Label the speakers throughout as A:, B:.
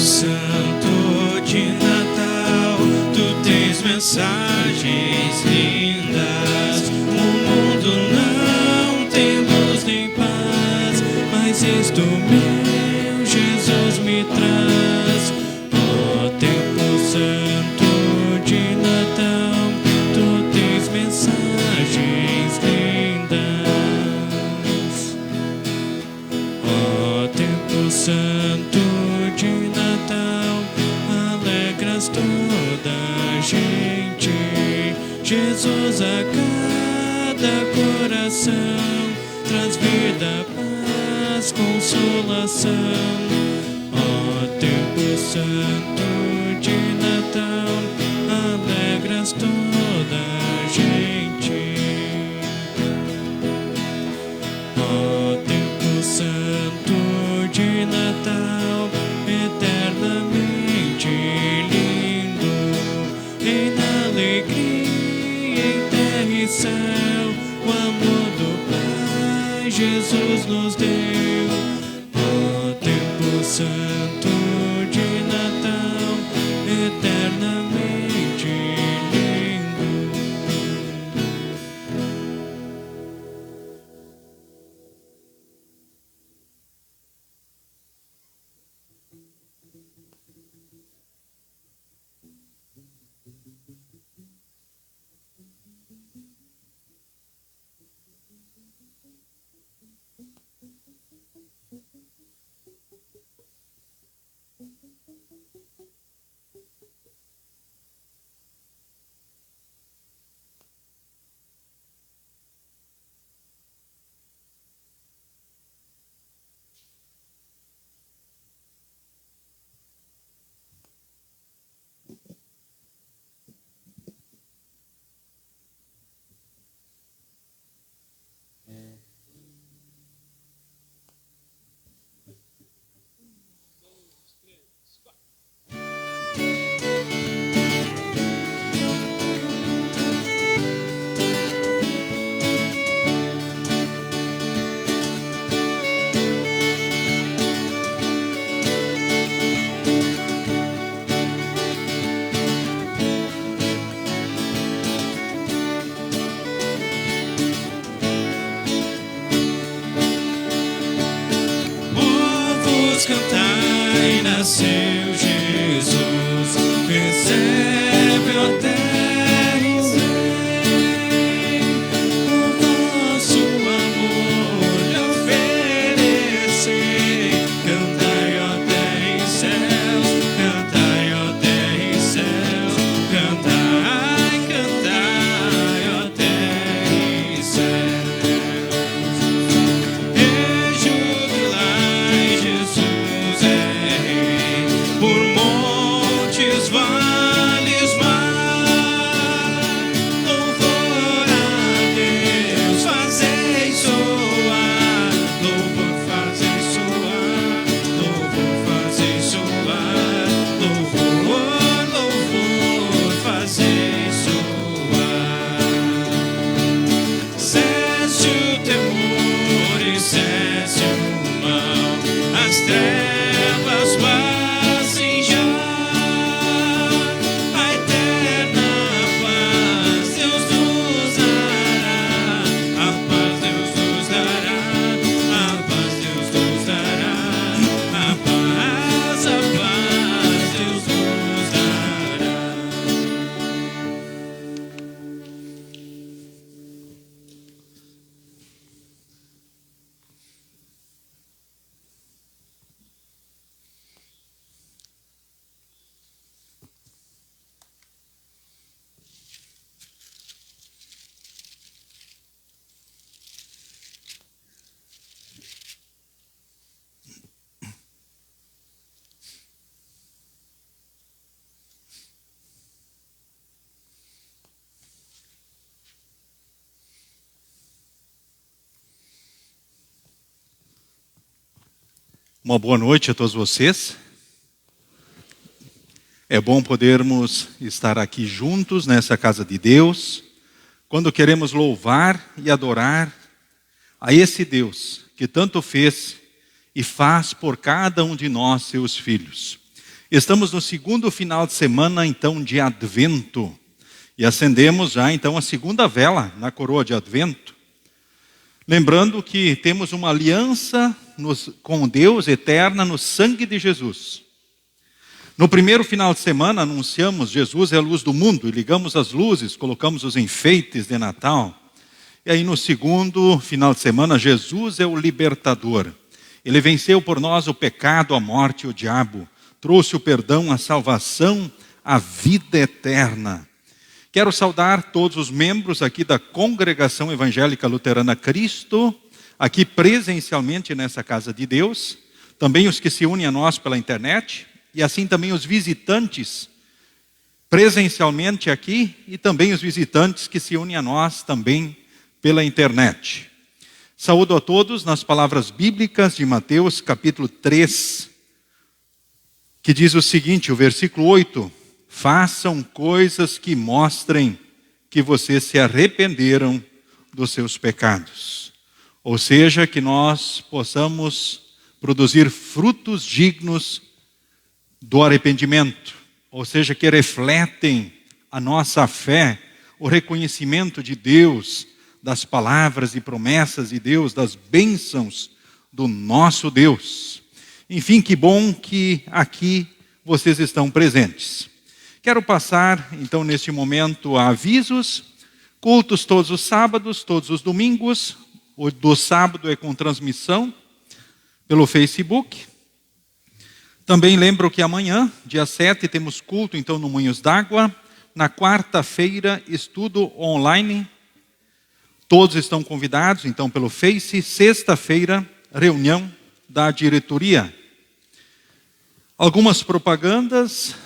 A: Santo de Natal, tu tens mensagens lindas. O mundo não tem luz nem paz, mas eis tu, meu Jesus, me traz. Ó tempo santo de Natal, tu tens mensagens lindas. Ó tempo santo de Natal, alegras toda a gente. Jesus a cada coração traz vida, paz, consolação. Ó tempo santo de Natal, alegras toda a gente. Ó tempo santo de Natal, eternamente lindo, reina alegria em terra e céu, o amor do Pai Jesus nos deu. Ó tempo santo de Natal, eternamente lindo. Cantai, nasceu Jesus, recebe, ó terra e vem, o vosso amor lhe oferecer. Cantai, ó terra e céus, cantai, ó terra e céus, cantai, cantai, ó terra e céus.
B: Uma boa noite a todos vocês. É bom podermos estar aqui juntos nessa casa de Deus, quando queremos louvar e adorar a esse Deus que tanto fez e faz por cada um de nós, seus filhos. Estamos no segundo final de semana, então, de Advento. E acendemos já, então, a segunda vela na coroa de Advento. Lembrando que temos uma aliança com Deus eterna no sangue de Jesus. No primeiro final de semana, anunciamos Jesus é a luz do mundo. E ligamos as luzes, colocamos os enfeites de Natal. E aí no segundo final de semana, Jesus é o libertador. Ele venceu por nós o pecado, a morte e o diabo. Trouxe o perdão, a salvação, a vida eterna. Quero saudar todos os membros aqui da Congregação Evangélica Luterana Cristo, aqui presencialmente nessa Casa de Deus, também os que se unem a nós pela internet, e assim também os visitantes presencialmente aqui, e também os visitantes que se unem a nós também pela internet. Saúdo a todos nas palavras bíblicas de Mateus capítulo 3, que diz o seguinte, o versículo 8, façam coisas que mostrem que vocês se arrependeram dos seus pecados. Ou seja, que nós possamos produzir frutos dignos do arrependimento. Ou seja, que refletem a nossa fé, o reconhecimento de Deus, das palavras e promessas de Deus, das bênçãos do nosso Deus. Enfim, que bom que aqui vocês estão presentes. Quero passar, então, neste momento, a avisos. Cultos todos os sábados, todos os domingos. O do sábado é com transmissão pelo Facebook. Também lembro que amanhã, dia 7, temos culto, então, no Moinhos d'Água. Na quarta-feira, estudo online. Todos estão convidados, então, pelo Face. Sexta-feira, reunião da diretoria. Algumas propagandas,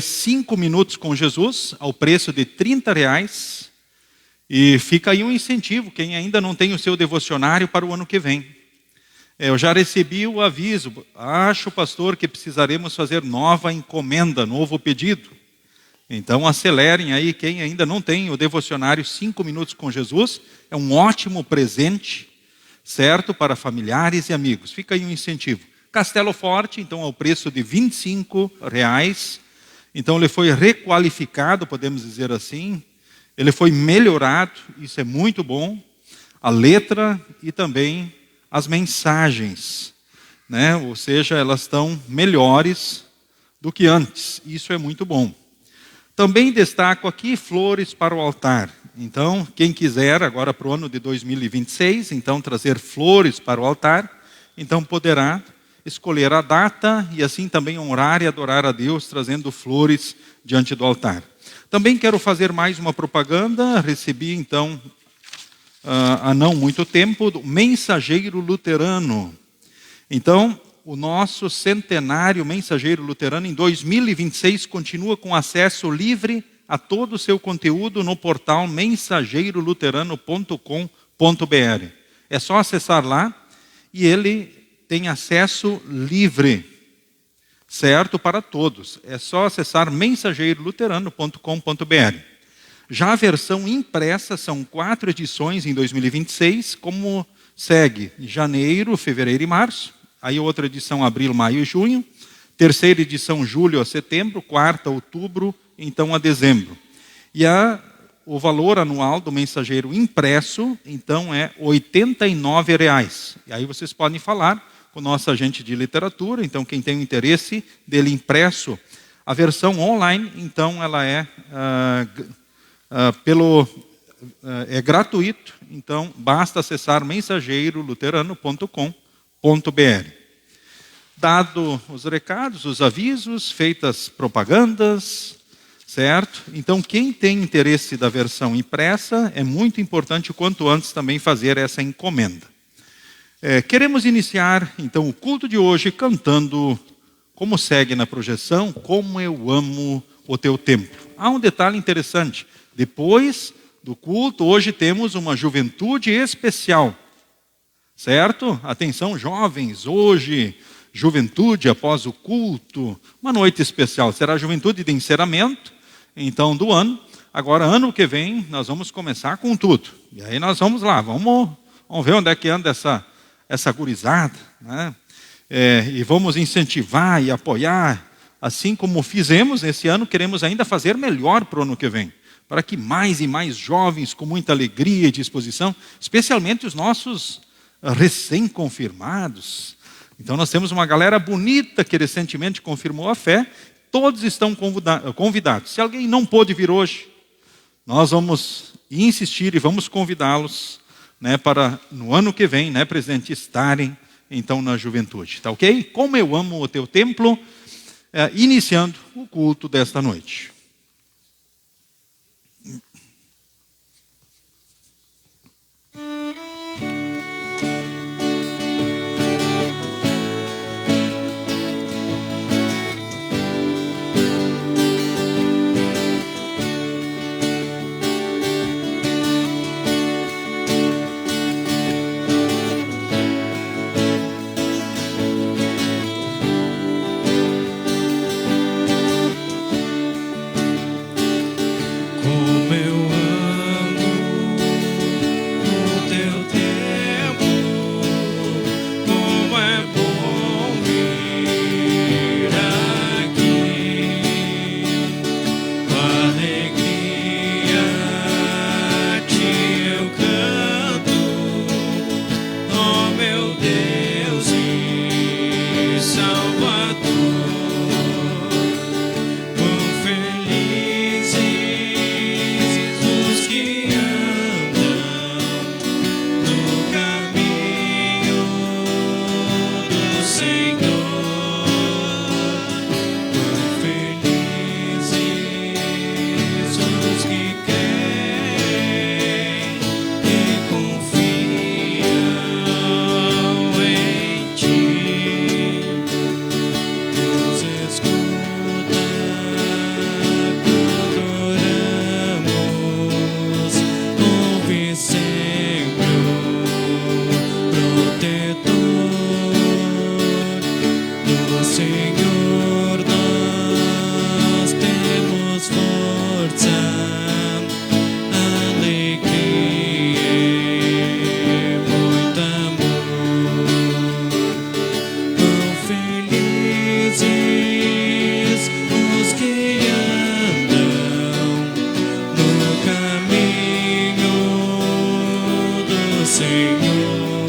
B: 5 minutos com Jesus, ao preço de R$30. E fica aí um incentivo, quem ainda não tem o seu devocionário para o ano que vem. Eu já recebi o aviso, acho, pastor, que precisaremos fazer nova encomenda, novo pedido. Então acelerem aí, quem ainda não tem o devocionário 5 minutos com Jesus, é um ótimo presente, certo? Para familiares e amigos. Fica aí um incentivo. Castelo Forte, então, ao preço de R$25. Então, ele foi requalificado, podemos dizer assim. Ele foi melhorado, isso é muito bom. A letra e também as mensagens, né? Ou seja, elas estão melhores do que antes. Isso é muito bom. Também destaco aqui flores para o altar. Então, quem quiser agora para o ano de 2026, então trazer flores para o altar, então poderá escolher a data e assim também honrar e adorar a Deus, trazendo flores diante do altar. Também quero fazer mais uma propaganda. Recebi então, há não muito tempo, do Mensageiro Luterano. Então, o nosso centenário Mensageiro Luterano em 2026 continua com acesso livre a todo o seu conteúdo no portal mensageiroluterano.com.br. É só acessar lá e ele tem acesso livre, certo? Para todos. É só acessar mensageiroluterano.com.br. Já a versão impressa são 4 edições em 2026, como segue: janeiro, fevereiro e março. Aí outra edição, abril, maio e junho. Terceira edição, julho a setembro. Quarta, outubro, então a dezembro. E o valor anual do mensageiro impresso, então, é R$ 89,00. E aí vocês podem falar com o nosso agente de literatura, então quem tem o interesse dele impresso. A versão online, então, ela é gratuito, então basta acessar mensageiroluterano.com.br. Dado os recados, os avisos, feitas propagandas, certo? Então, quem tem interesse da versão impressa, é muito importante o quanto antes também fazer essa encomenda. Queremos iniciar, então, o culto de hoje cantando, como segue na projeção, Como Eu Amo o Teu Templo. Há um detalhe interessante. Depois do culto, hoje temos uma juventude especial, certo? Atenção, jovens, hoje, juventude após o culto, uma noite especial. Será a juventude de encerramento, então, do ano. Agora, ano que vem, nós vamos começar com tudo. E aí nós vamos lá, vamos ver onde é que anda essa gurizada, né? E vamos incentivar e apoiar assim como fizemos esse ano, queremos ainda fazer melhor para o ano que vem, para que mais e mais jovens, com muita alegria e disposição, especialmente os nossos recém-confirmados. Então nós temos uma galera bonita que recentemente confirmou a fé, todos estão convidados. Se alguém não pôde vir hoje, nós vamos insistir e vamos convidá-los, né, para no ano que vem, né, presidente, estarem então na juventude, tá ok? Como eu amo o teu templo, iniciando o culto desta noite.
A: Como eu amo o teu tempo, como é bom vir aqui, com alegria a ti eu canto, ó meu Deus e Salvador. Quão felizes os que andam no caminho do Senhor. Quão felizes os que creem e confiam em ti. Deus escuta quando oramos, ouve sempre o protetor do Senhor. Nós temos força, alegria e muito amor. Quão felizes os que andam no caminho do Senhor.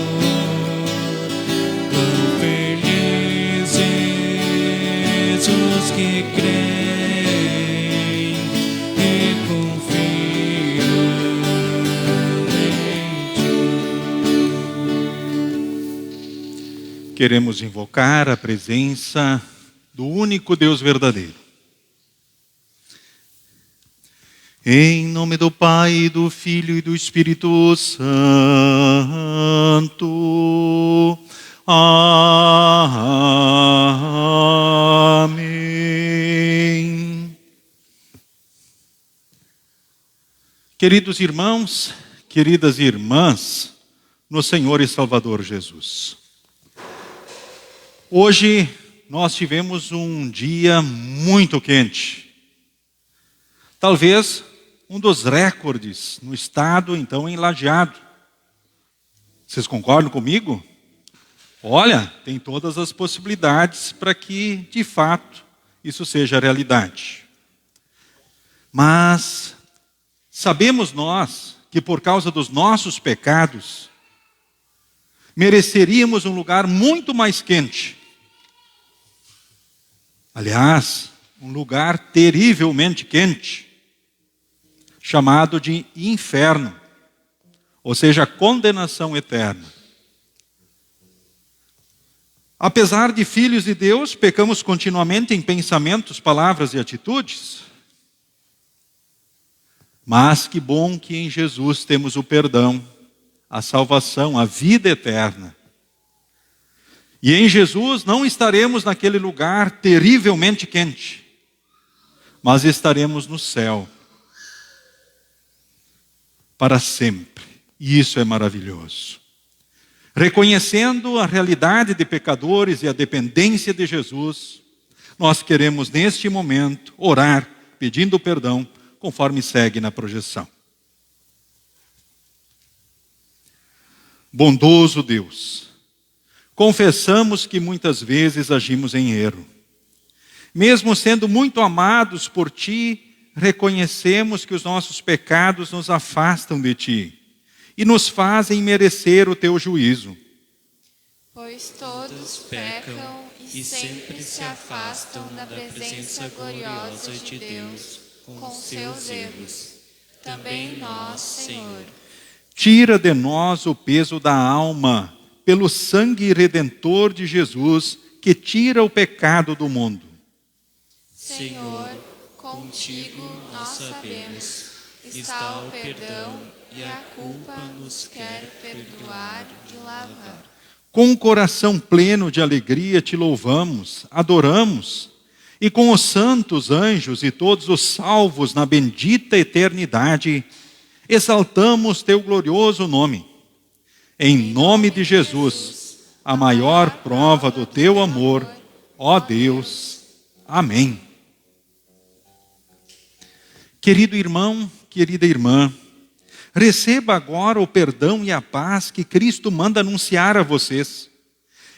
A: Quão felizes os que creem e confiam em ti.
B: Queremos invocar a presença do único Deus verdadeiro. Em nome do Pai, do Filho e do Espírito Santo. Amém. Queridos irmãos, queridas irmãs, no Senhor e Salvador Jesus. Hoje nós tivemos um dia muito quente. Talvez um dos recordes no estado, então, em Lajeado. Vocês concordam comigo? Olha, tem todas as possibilidades para que, de fato, isso seja realidade. Mas sabemos nós que por causa dos nossos pecados, mereceríamos um lugar muito mais quente. Aliás, um lugar terrivelmente quente, chamado de inferno, ou seja, condenação eterna. Apesar de filhos de Deus, pecamos continuamente em pensamentos, palavras e atitudes. Mas que bom que em Jesus temos o perdão, a salvação, a vida eterna. E em Jesus não estaremos naquele lugar terrivelmente quente, mas estaremos no céu para sempre. E isso é maravilhoso. Reconhecendo a realidade de pecadores e a dependência de Jesus, nós queremos neste momento orar, pedindo perdão, conforme segue na projeção. Bondoso Deus, confessamos que muitas vezes agimos em erro. Mesmo sendo muito amados por Ti, reconhecemos que os nossos pecados nos afastam de Ti e nos fazem merecer o Teu juízo.
C: Pois todos pecam e sempre se afastam da presença gloriosa de Deus com seus erros. Também nós, Senhor.
B: Tira de nós o peso da alma, pelo sangue redentor de Jesus, que tira o pecado do mundo.
C: Senhor, contigo nós sabemos, está o perdão e a culpa nos quer perdoar e lavar.
B: Com um coração pleno de alegria te louvamos, adoramos, e com os santos anjos e todos os salvos na bendita eternidade, exaltamos teu glorioso nome. Em nome de Jesus, a maior prova do teu amor, ó Deus. Amém. Querido irmão, querida irmã, receba agora o perdão e a paz que Cristo manda anunciar a vocês.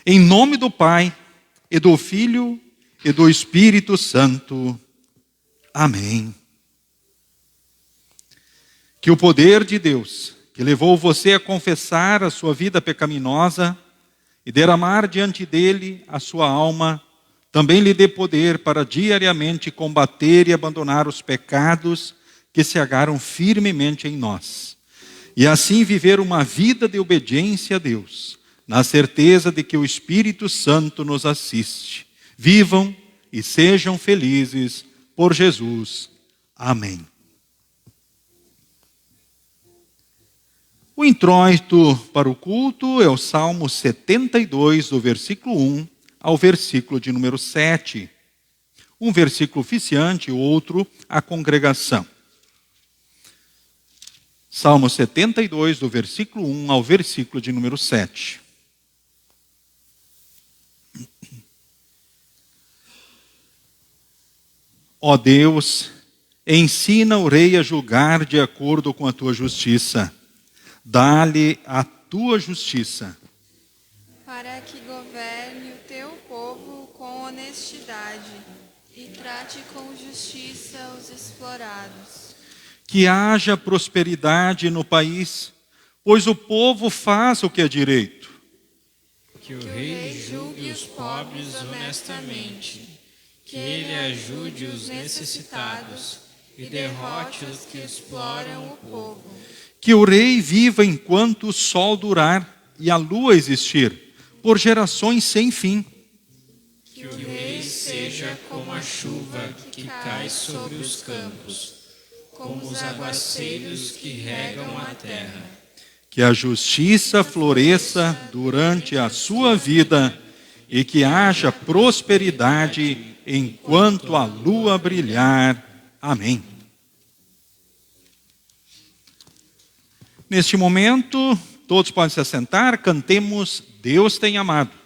B: Em nome do Pai, e do Filho, e do Espírito Santo. Amém. Que o poder de Deus, que levou você a confessar a sua vida pecaminosa e derramar diante dele a sua alma, também lhe dê poder para diariamente combater e abandonar os pecados que se agarram firmemente em nós. E assim viver uma vida de obediência a Deus, na certeza de que o Espírito Santo nos assiste. Vivam e sejam felizes por Jesus. Amém. O introito para o culto é o Salmo 72, do versículo 1 ao versículo de número 7. Um versículo oficiante, o outro a congregação. Salmo 72, do versículo 1 ao versículo de número 7. Ó Deus, ensina o rei a julgar de acordo com a tua justiça. Dá-lhe a tua justiça.
C: Para que governe o teu povo com honestidade e trate com justiça os explorados.
B: Que haja prosperidade no país, pois o povo faz o que é direito.
A: Que o rei julgue os pobres honestamente, que ele ajude os necessitados e derrote os que exploram o povo.
B: Que o rei viva enquanto o sol durar e a lua existir, por gerações sem fim.
A: Que o rei seja como a chuva que cai sobre os campos, como os aguaceiros que regam a terra.
B: Que a justiça floresça durante a sua vida e que haja prosperidade enquanto a lua brilhar. Amém. Neste momento, todos podem se assentar, cantemos Deus tem amado.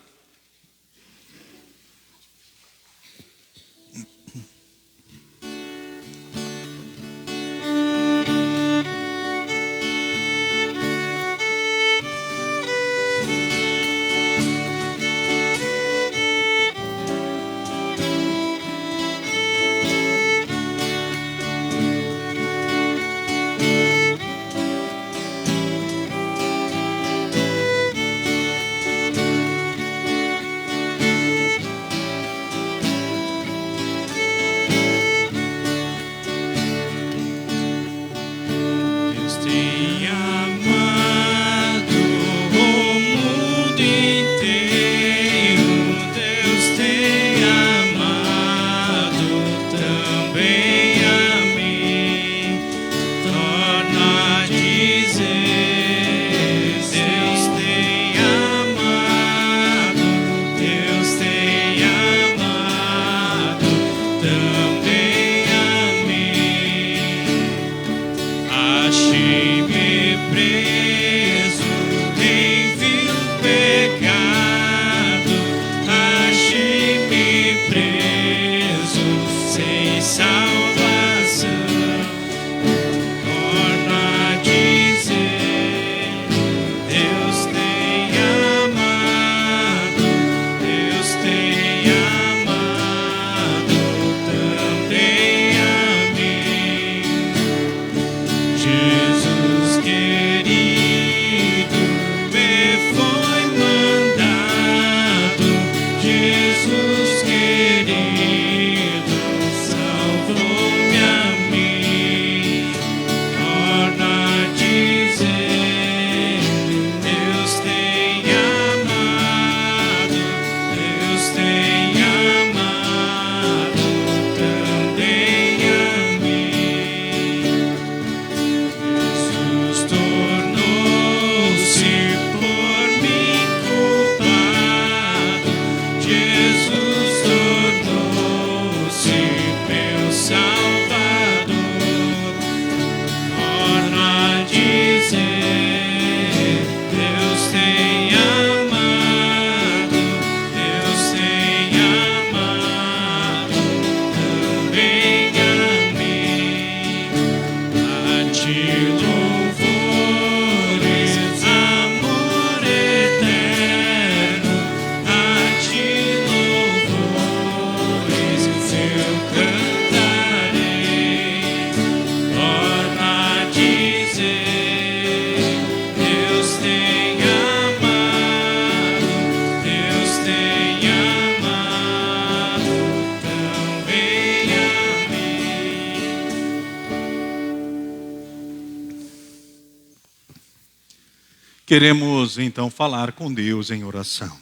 B: Queremos então falar com Deus em oração.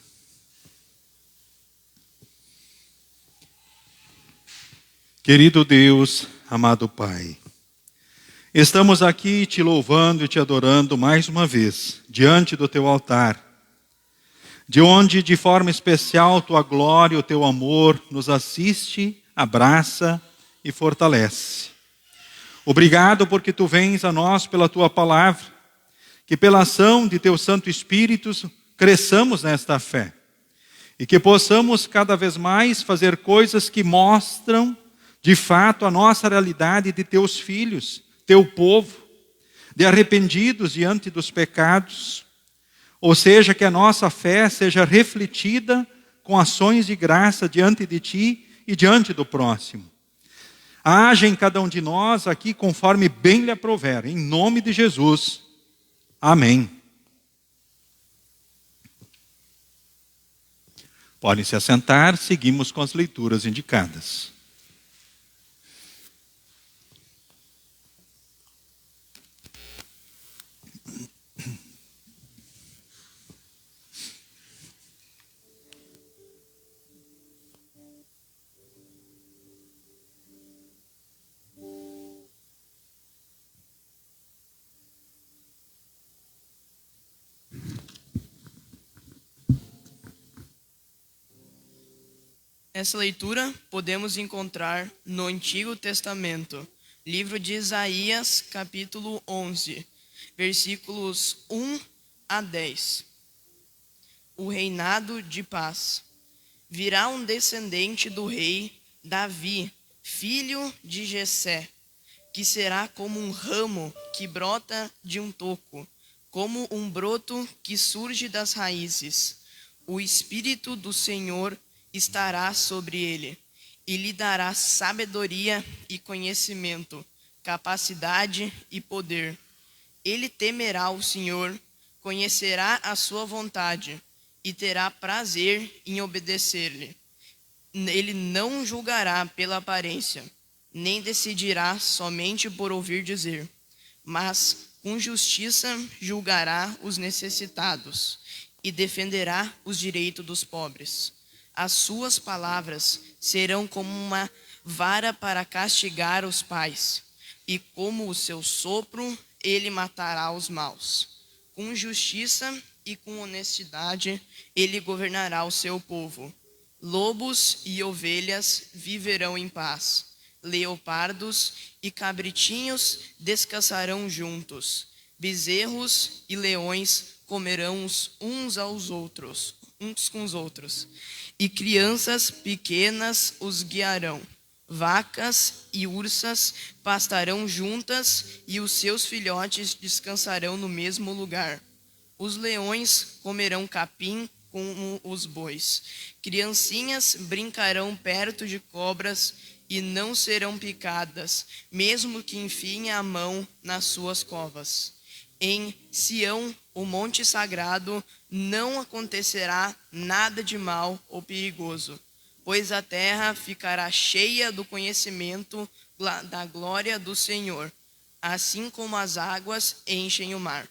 B: Querido Deus, amado Pai, estamos aqui te louvando e te adorando mais uma vez, diante do teu altar, de onde de forma especial tua glória e o teu amor nos assiste, abraça e fortalece. Obrigado porque tu vens a nós pela tua palavra, que pela ação de teu Santo Espírito cresçamos nesta fé e que possamos cada vez mais fazer coisas que mostram de fato a nossa realidade de teus filhos, teu povo, de arrependidos diante dos pecados, ou seja, que a nossa fé seja refletida com ações de graça diante de ti e diante do próximo. Haja em cada um de nós aqui conforme bem lhe aprouver, em nome de Jesus. Amém. Podem se assentar, seguimos com as leituras indicadas.
D: Essa leitura podemos encontrar no Antigo Testamento, livro de Isaías, capítulo 11, versículos 1 a 10. O reinado de paz. Virá um descendente do rei Davi, filho de Jessé, que será como um ramo que brota de um toco, como um broto que surge das raízes. O Espírito do Senhor estará sobre ele, e lhe dará sabedoria e conhecimento, capacidade e poder. Ele temerá o Senhor, conhecerá a sua vontade, e terá prazer em obedecer-lhe. Ele não julgará pela aparência, nem decidirá somente por ouvir dizer, mas com justiça julgará os necessitados, e defenderá os direitos dos pobres. As suas palavras serão como uma vara para castigar os pais, e como o seu sopro, ele matará os maus. Com justiça e com honestidade, ele governará o seu povo. Lobos e ovelhas viverão em paz. Leopardos e cabritinhos descansarão juntos. Bezerros e leões comerão uns com os outros. E crianças pequenas os guiarão. Vacas e ursas pastarão juntas, e os seus filhotes descansarão no mesmo lugar. Os leões comerão capim como os bois. Criancinhas brincarão perto de cobras e não serão picadas, mesmo que enfiem a mão nas suas covas. Em Sião, o monte sagrado, não acontecerá nada de mal ou perigoso, pois a terra ficará cheia do conhecimento da glória do Senhor, assim como as águas enchem o mar.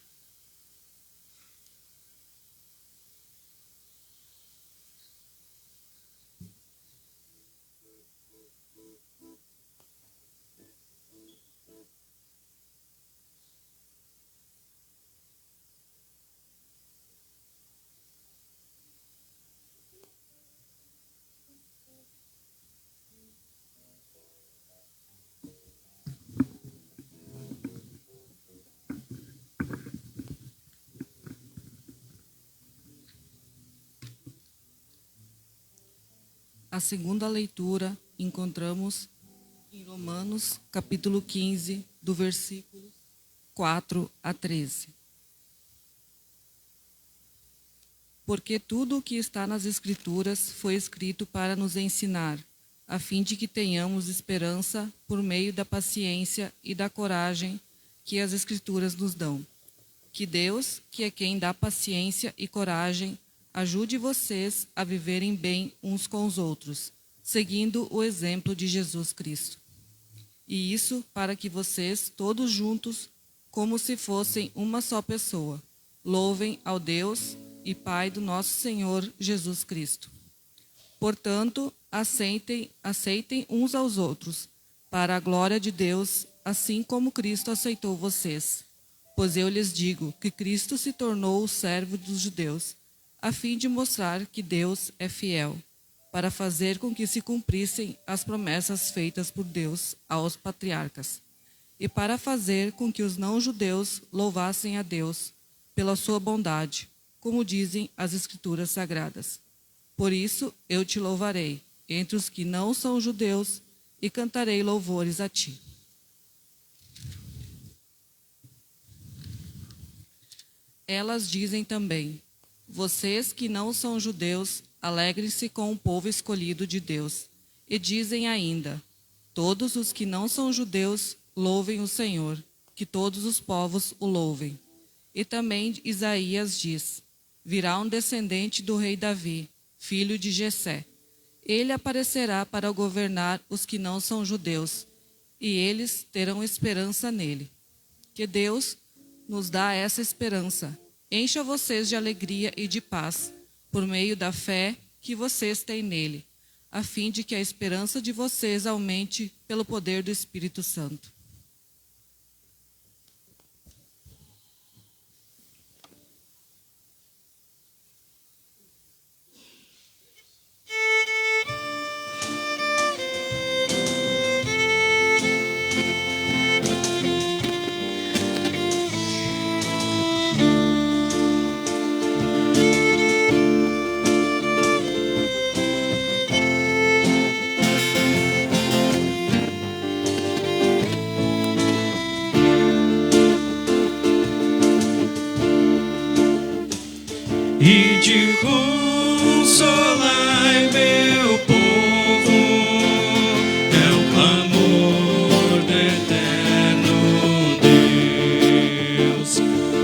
E: A segunda leitura encontramos em Romanos, capítulo 15, do versículo 4 a 13. Porque tudo o que está nas Escrituras foi escrito para nos ensinar, a fim de que tenhamos esperança por meio da paciência e da coragem que as Escrituras nos dão. Que Deus, que é quem dá paciência e coragem, ajude vocês a viverem bem uns com os outros, seguindo o exemplo de Jesus Cristo. E isso para que vocês, todos juntos, como se fossem uma só pessoa, Louvem ao Deus e Pai do nosso Senhor Jesus Cristo. Portanto, aceitem uns aos outros, para a glória de Deus, assim como Cristo aceitou vocês. Pois eu lhes digo que Cristo se tornou o servo dos judeus, a fim de mostrar que Deus é fiel, para fazer com que se cumprissem as promessas feitas por Deus aos patriarcas, e para fazer com que os não-judeus louvassem a Deus pela sua bondade, como dizem as Escrituras Sagradas. Por isso eu te louvarei entre os que não são judeus e cantarei louvores a ti. Elas dizem também: vocês que não são judeus, alegrem-se com o povo escolhido de Deus. E dizem ainda: todos os que não são judeus, louvem o Senhor, que todos os povos o louvem. E também Isaías diz: virá um descendente do rei Davi, filho de Jessé. Ele aparecerá para governar os que não são judeus, e eles terão esperança nele. Que Deus nos dá essa esperança. Encha vocês de alegria e de paz, por meio da fé que vocês têm nele, a fim de que a esperança de vocês aumente pelo poder do Espírito Santo.
A: E de consolai meu povo, é o clamor do eterno Deus.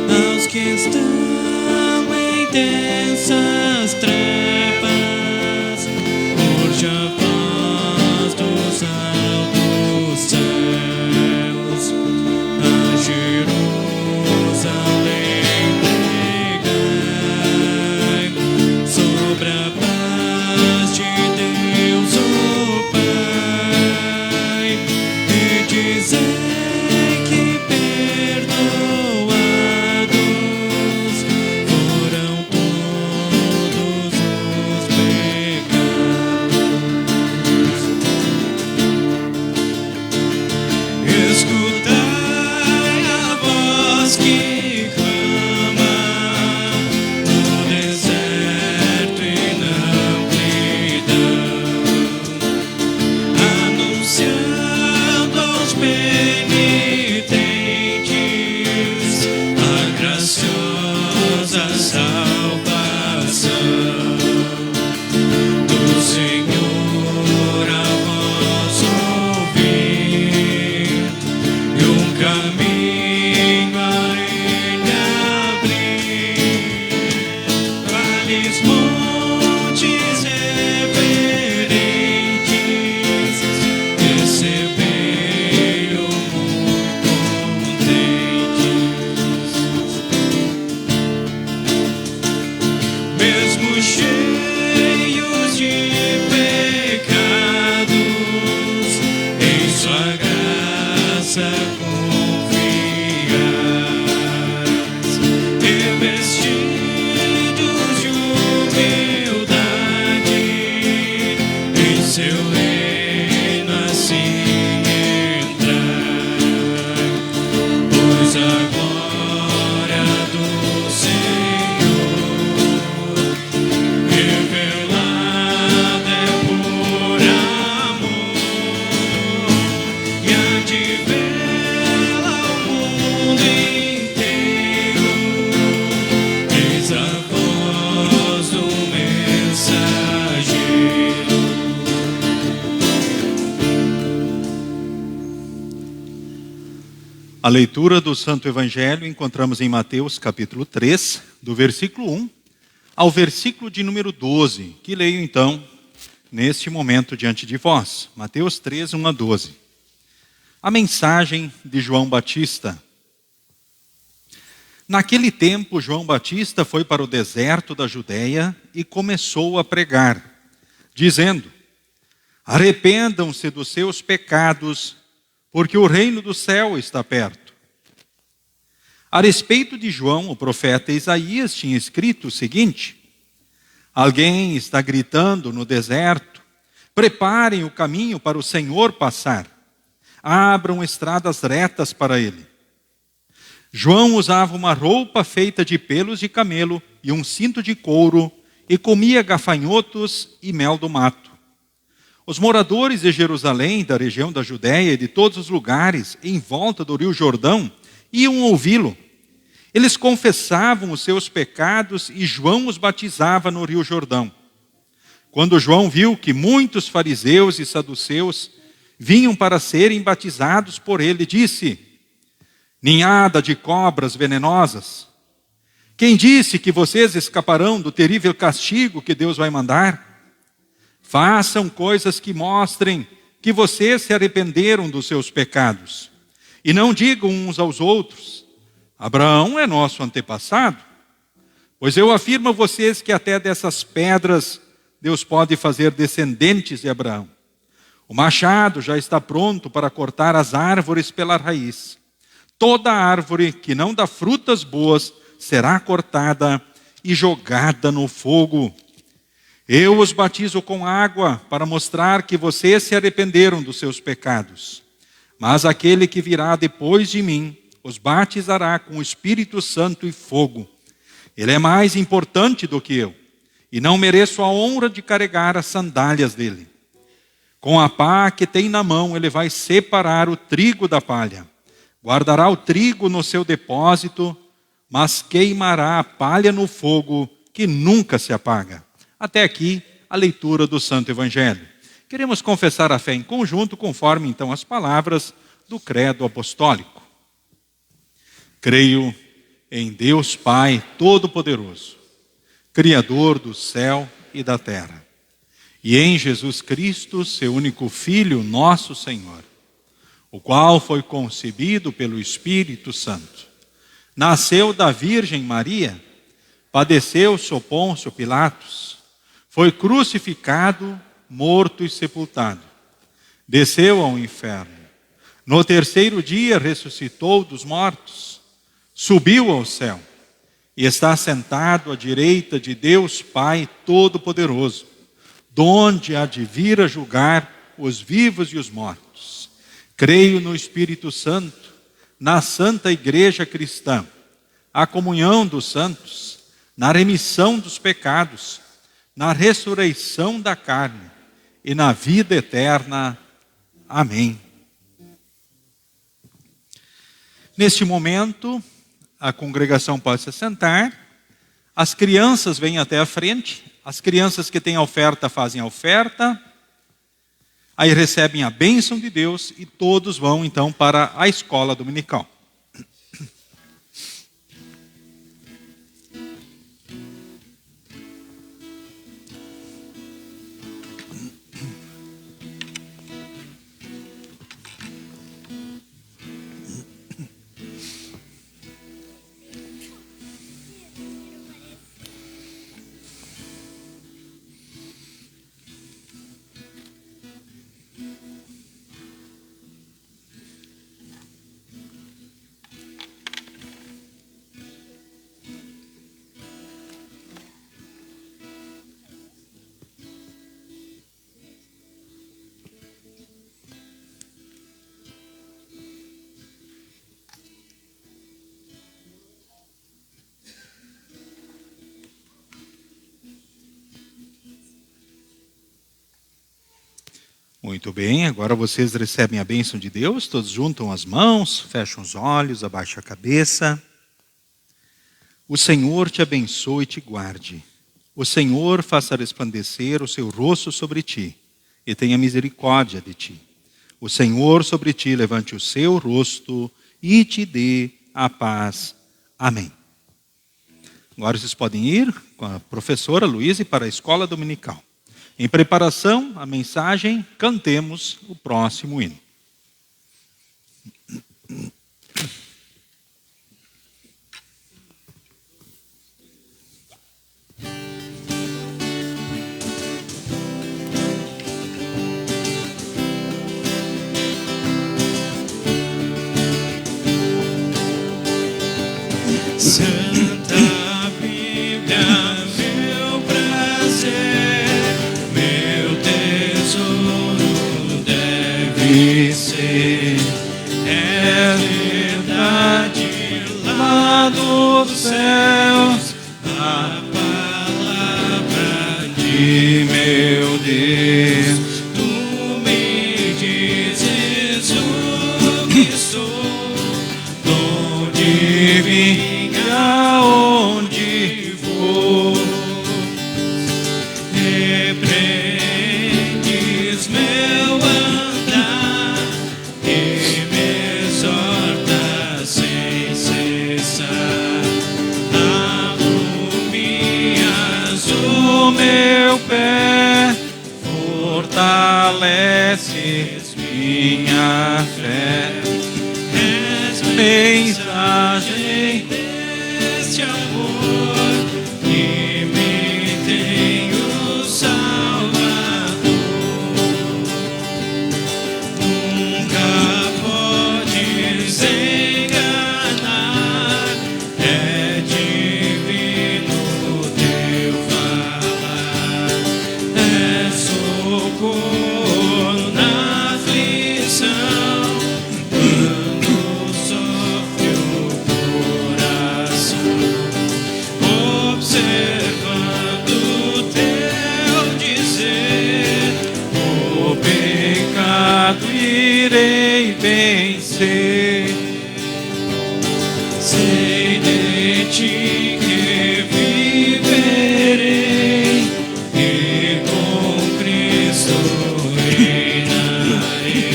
A: Aos que estão em densas trevas, urge a paz dos altos céus. A Jerusalém sobre a paz de Deus, o Pai, e dizei que perdoados foram todos os pecados. Escutai a voz que clama no deserto e na amplidão, anunciando aos penitentes a graciosa salvação do Senhor, a voz ouvir e um caminho a ele abrir. Vales, montes reverentes, recebei-o muito contentes. Mesmo cheios de pecados, em sua graça confiais, revestidos de humildade, em seu reino assim entrai. Pois a glória do Senhor revelada é por amor, e há de vê-la ao mundo inteiro. Eis a voz do mensageiro.
B: A leitura do Santo Evangelho encontramos em Mateus capítulo 3, do versículo 1 ao versículo de número 12, que leio então neste momento diante de vós. Mateus 3, 1 a 12. A mensagem de João Batista. Naquele tempo, João Batista foi para o deserto da Judeia e começou a pregar, dizendo: arrependam-se dos seus pecados, porque o reino do céu está perto. A respeito de João, o profeta Isaías tinha escrito o seguinte: alguém está gritando no deserto, preparem o caminho para o Senhor passar, abram estradas retas para ele. João usava uma roupa feita de pelos de camelo e um cinto de couro e comia gafanhotos e mel do mato. Os moradores de Jerusalém, da região da Judéia e de todos os lugares em volta do rio Jordão iam ouvi-lo. Eles confessavam os seus pecados e João os batizava no rio Jordão. Quando João viu que muitos fariseus e saduceus vinham para serem batizados por ele, disse: ninhada de cobras venenosas, quem disse que vocês escaparão do terrível castigo que Deus vai mandar? Façam coisas que mostrem que vocês se arrependeram dos seus pecados. E não digam uns aos outros: Abraão é nosso antepassado. Pois eu afirmo a vocês que até dessas pedras Deus pode fazer descendentes de Abraão. O machado já está pronto para cortar as árvores pela raiz. Toda árvore que não dá frutas boas será cortada e jogada no fogo. Eu os batizo com água para mostrar que vocês se arrependeram dos seus pecados. Mas aquele que virá depois de mim os batizará com o Espírito Santo e fogo. Ele é mais importante do que eu, e não mereço a honra de carregar as sandálias dele. Com a pá que tem na mão, ele vai separar o trigo da palha. Guardará o trigo no seu depósito, mas queimará a palha no fogo que nunca se apaga. Até aqui, a leitura do Santo Evangelho. Queremos confessar a fé em conjunto, conforme então as palavras do credo apostólico. Creio em Deus Pai Todo-Poderoso, Criador do céu e da terra, e em Jesus Cristo, seu único Filho, nosso Senhor, o qual foi concebido pelo Espírito Santo, nasceu da Virgem Maria, padeceu sob Pôncio Pilatos, foi crucificado, morto e sepultado, desceu ao inferno, no terceiro dia ressuscitou dos mortos, subiu ao céu e está sentado à direita de Deus Pai Todo-Poderoso, donde há de vir a julgar os vivos e os mortos. Creio no Espírito Santo, na Santa Igreja Cristã, a comunhão dos santos, na remissão dos pecados, na ressurreição da carne e na vida eterna. Amém. Neste momento, a congregação pode se sentar, as crianças vêm até a frente, as crianças que têm a oferta fazem a oferta, aí recebem a bênção de Deus e todos vão então para a escola dominical. Muito bem, agora vocês recebem a bênção de Deus, todos juntam as mãos, fecham os olhos, abaixam a cabeça. O Senhor te abençoe e te guarde. O Senhor faça resplandecer o seu rosto sobre ti e tenha misericórdia de ti. O Senhor sobre ti levante o seu rosto e te dê a paz. Amém. Agora vocês podem ir com a professora Luísa para a escola dominical. Em preparação à mensagem, cantemos o próximo hino. deve ser. É verdade lá dos céus, a palavra de meu Deus. Tu me dizes o que sou, onde vim, aonde vou. Repreendes meu andar e me exortas sem cessar. Alumias o meu pé, fortaleces minha fé. És mensagem deste amor que me tem o Salvador. Nunca podes enganar, é divino teu falar. É socorro na aflição, quando sofre o coração. Observando o teu dizer, o pecado irei vencer. Sei de ti que viverei e com Cristo reinarei.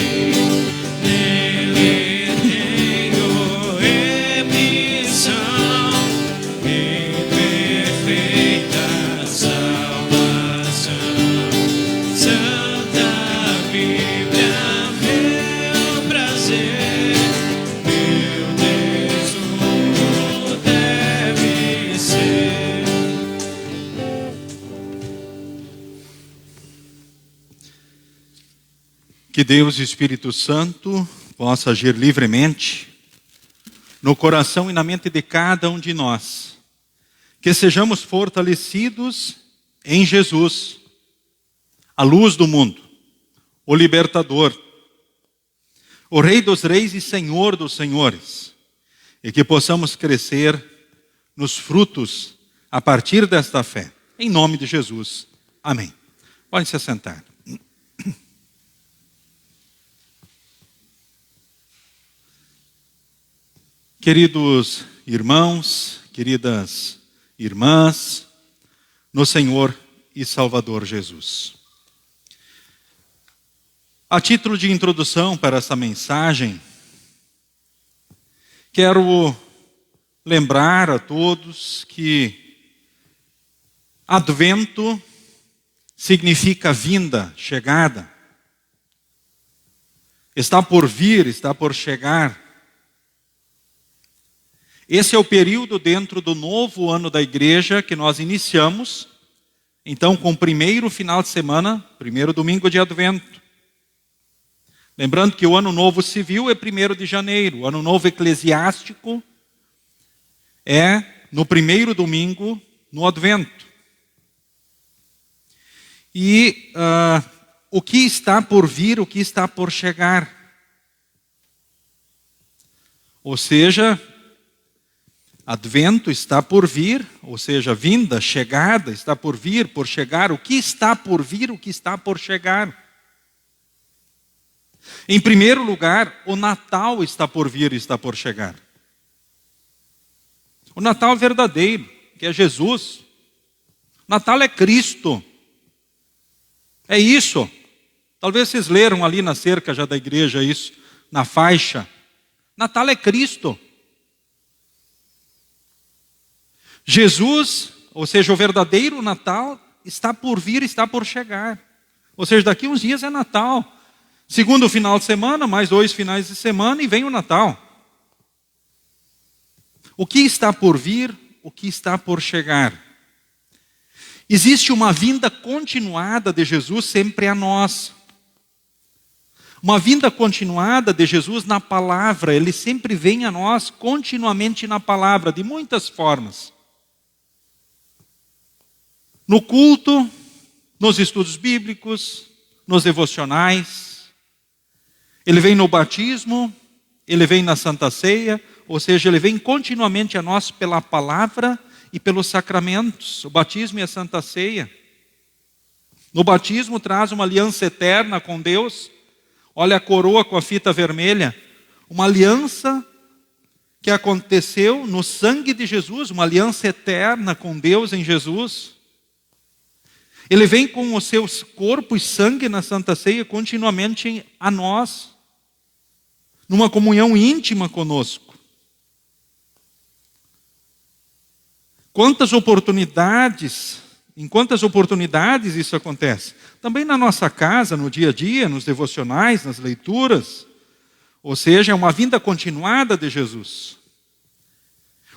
B: Nele tenho remissão e perfeita salvação. Santa Bíblia, meu prazer, meu tesouro deve ser. Que Deus e Espírito Santo possa agir livremente no coração e na mente de cada um de nós. Que sejamos fortalecidos em Jesus, a luz do mundo, o libertador, o Rei dos reis e Senhor dos senhores. E que possamos crescer nos frutos a partir desta fé. Em nome de Jesus. Amém. Podem se assentar. Queridos irmãos, queridas irmãs, no Senhor e Salvador Jesus. A título de introdução para essa mensagem, quero lembrar a todos que Advento significa vinda, chegada. Está por vir, está por chegar. Esse é o período dentro do novo ano da igreja que nós iniciamos, então com o primeiro final de semana, primeiro domingo de Advento. Lembrando que o ano novo civil é 1º de janeiro, o ano novo eclesiástico é no primeiro domingo no Advento. E o que está por vir, o que está por chegar. Ou seja, Advento está por vir, ou seja, vinda, chegada, está por vir, por chegar. O que está por vir, o que está por chegar? Em primeiro lugar, o Natal está por vir, está por chegar. O Natal verdadeiro, que é Jesus. O Natal é Cristo. É isso. Talvez vocês leram ali na cerca já da igreja isso, na faixa. Natal é Cristo. Jesus, ou seja, o verdadeiro Natal, está por vir, está por chegar. Ou seja, daqui uns dias é Natal. Segundo final de semana, mais 2 finais de semana e vem o Natal. O que está por vir, o que está por chegar? Existe uma vinda continuada de Jesus sempre a nós. Uma vinda continuada de Jesus na palavra. Ele sempre vem a nós continuamente na palavra, de muitas formas. No culto, nos estudos bíblicos, nos devocionais. Ele vem no batismo, ele vem na Santa Ceia, ou seja, ele vem continuamente a nós pela palavra e pelos sacramentos, o batismo e a Santa Ceia. No batismo traz uma aliança eterna com Deus. Olha a coroa com a fita vermelha, uma aliança que aconteceu no sangue de Jesus, uma aliança eterna com Deus em Jesus. Ele vem com os seus corpo e sangue na Santa Ceia continuamente a nós, numa comunhão íntima conosco. Em quantas oportunidades isso acontece? Também na nossa casa, no dia a dia, nos devocionais, nas leituras. Ou seja, é uma vinda continuada de Jesus.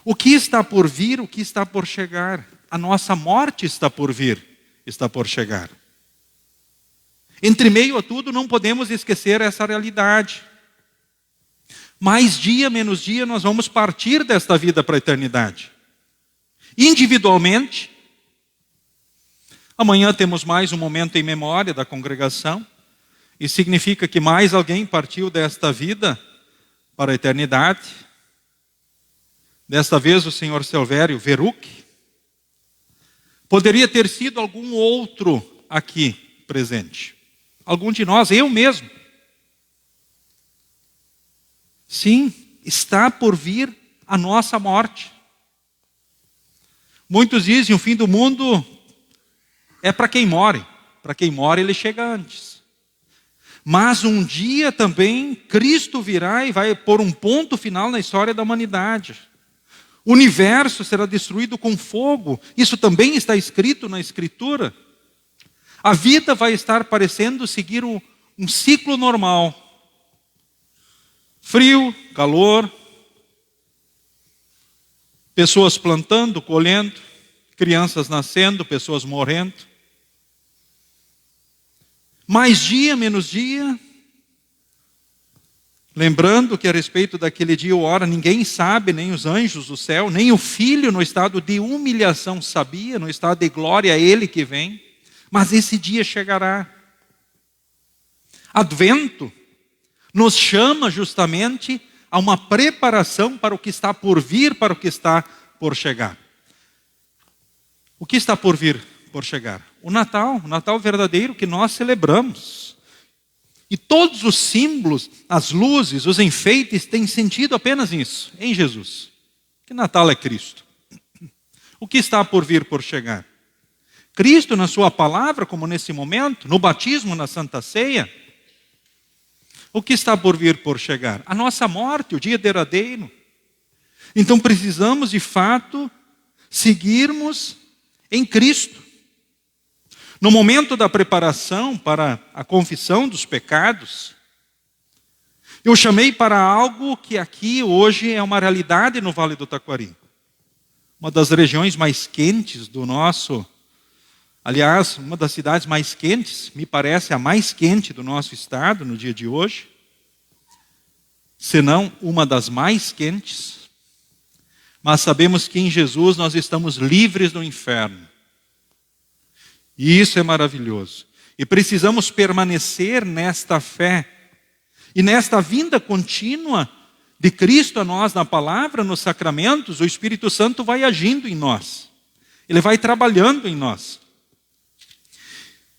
B: O que está por vir, o que está por chegar? A nossa morte está por vir, está por chegar. Entre meio a tudo, não podemos esquecer essa realidade. Mais dia, menos dia, nós vamos partir desta vida para a eternidade. Individualmente. Amanhã temos mais um momento em memória da congregação. E significa que mais alguém partiu desta vida para a eternidade. Desta vez o senhor Silvério Veruc. Poderia ter sido algum outro aqui presente. Algum de nós, eu mesmo. Sim, está por vir a nossa morte. Muitos dizem, o fim do mundo é para quem morre. Para quem morre, ele chega antes. Mas um dia também, Cristo virá e vai pôr um ponto final na história da humanidade. O universo será destruído com fogo. Isso também está escrito na Escritura. A vida vai estar parecendo seguir um ciclo normal. Frio, calor, pessoas plantando, colhendo, crianças nascendo, pessoas morrendo. Mais dia, menos dia. Lembrando que a respeito daquele dia ou hora, ninguém sabe, nem os anjos do céu, nem o Filho no estado de humilhação sabia, no estado de glória é Ele que vem. Mas esse dia chegará. Advento nos chama justamente a uma preparação para o que está por vir, para o que está por chegar. O que está por vir, por chegar? O Natal verdadeiro que nós celebramos. E todos os símbolos, as luzes, os enfeites têm sentido apenas nisso, em Jesus. Que Natal é Cristo. O que está por vir, por chegar? Cristo na sua palavra, como nesse momento, no batismo, na Santa Ceia. O que está por vir, por chegar? A nossa morte, o dia derradeiro. Então precisamos, de fato, seguirmos em Cristo. No momento da preparação para a confissão dos pecados, eu chamei para algo que aqui hoje é uma realidade no Vale do Taquari. Uma das regiões mais quentes do nosso, aliás, uma das cidades mais quentes, me parece a mais quente do nosso estado no dia de hoje, se não uma das mais quentes. Mas sabemos que em Jesus nós estamos livres do inferno. E isso é maravilhoso. E precisamos permanecer nesta fé. E nesta vinda contínua de Cristo a nós na palavra, nos sacramentos, o Espírito Santo vai agindo em nós. Ele vai trabalhando em nós.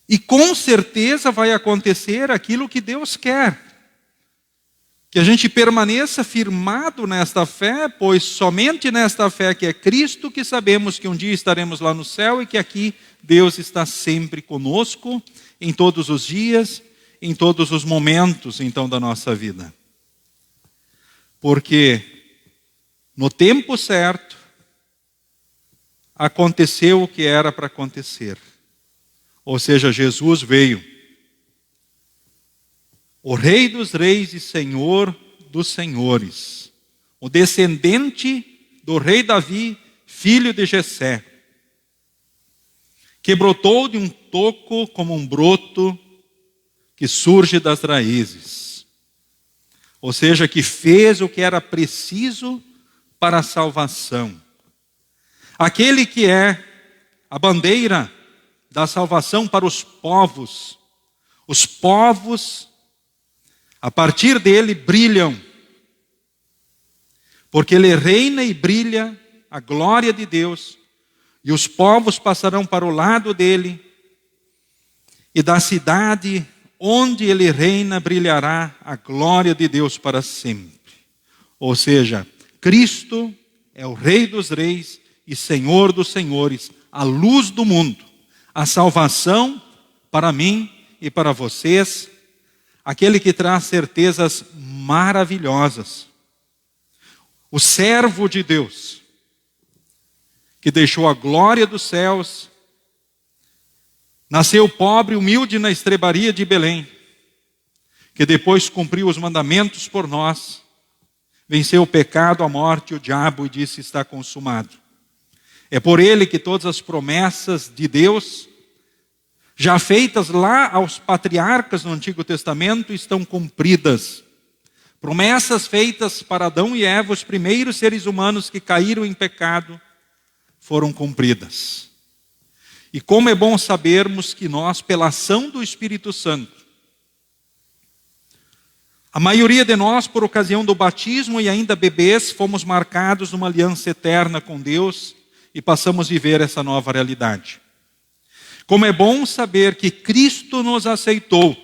B: E com certeza vai acontecer aquilo que Deus quer. Que a gente permaneça firmado nesta fé, pois somente nesta fé que é Cristo que sabemos que um dia estaremos lá no céu e que aqui Deus está sempre conosco, em todos os dias, em todos os momentos, então, da nossa vida. Porque no tempo certo, aconteceu o que era para acontecer. Ou seja, Jesus veio. O Rei dos Reis e Senhor dos Senhores. O descendente do rei Davi, filho de Jessé. Que brotou de um toco como um broto que surge das raízes. Ou seja, que fez o que era preciso para a salvação. Aquele que é a bandeira da salvação para os povos. Os povos, A partir dele brilham, porque ele reina e brilha a glória de Deus, e os povos passarão para o lado dele, e da cidade onde ele reina brilhará a glória de Deus para sempre. Ou seja, Cristo é o Rei dos Reis e Senhor dos Senhores, a luz do mundo, a salvação para mim e para vocês, aquele que traz certezas maravilhosas. O servo de Deus, que deixou a glória dos céus, nasceu pobre e humilde na estrebaria de Belém, que depois cumpriu os mandamentos por nós, venceu o pecado, a morte e o diabo e disse: está consumado. É por ele que todas as promessas de Deus, já feitas lá aos patriarcas no Antigo Testamento, estão cumpridas. Promessas feitas para Adão e Eva, os primeiros seres humanos que caíram em pecado, foram cumpridas. E como é bom sabermos que nós, pela ação do Espírito Santo, a maioria de nós, por ocasião do batismo e ainda bebês, fomos marcados numa aliança eterna com Deus e passamos a viver essa nova realidade. Como é bom saber que Cristo nos aceitou.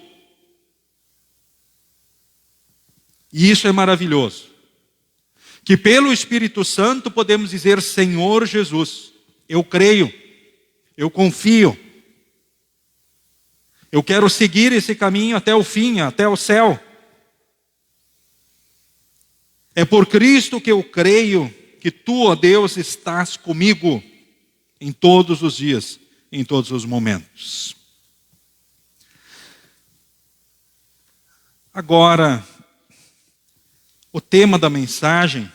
B: E isso é maravilhoso. Que pelo Espírito Santo podemos dizer: Senhor Jesus, eu creio, eu confio, eu quero seguir esse caminho até o fim, até o céu. É por Cristo que eu creio que tu, ó Deus, estás comigo em todos os dias, em todos os momentos. Agora, o tema da mensagem,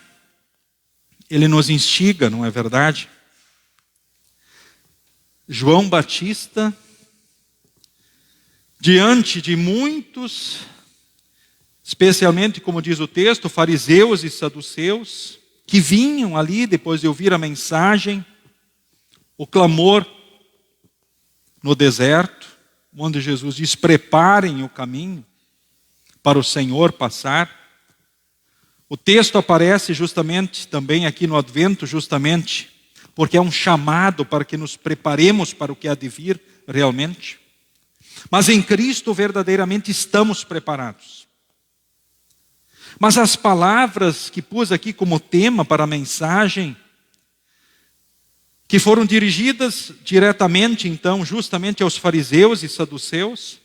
B: ele nos instiga, não é verdade? João Batista, diante de muitos, especialmente, como diz o texto, fariseus e saduceus, que vinham ali depois de ouvir a mensagem, o clamor no deserto, onde Jesus diz: preparem o caminho para o Senhor passar. O texto aparece justamente também aqui no Advento, justamente porque é um chamado para que nos preparemos para o que há de vir realmente. Mas em Cristo verdadeiramente estamos preparados. Mas as palavras que pus aqui como tema para a mensagem, que foram dirigidas diretamente então justamente aos fariseus e saduceus,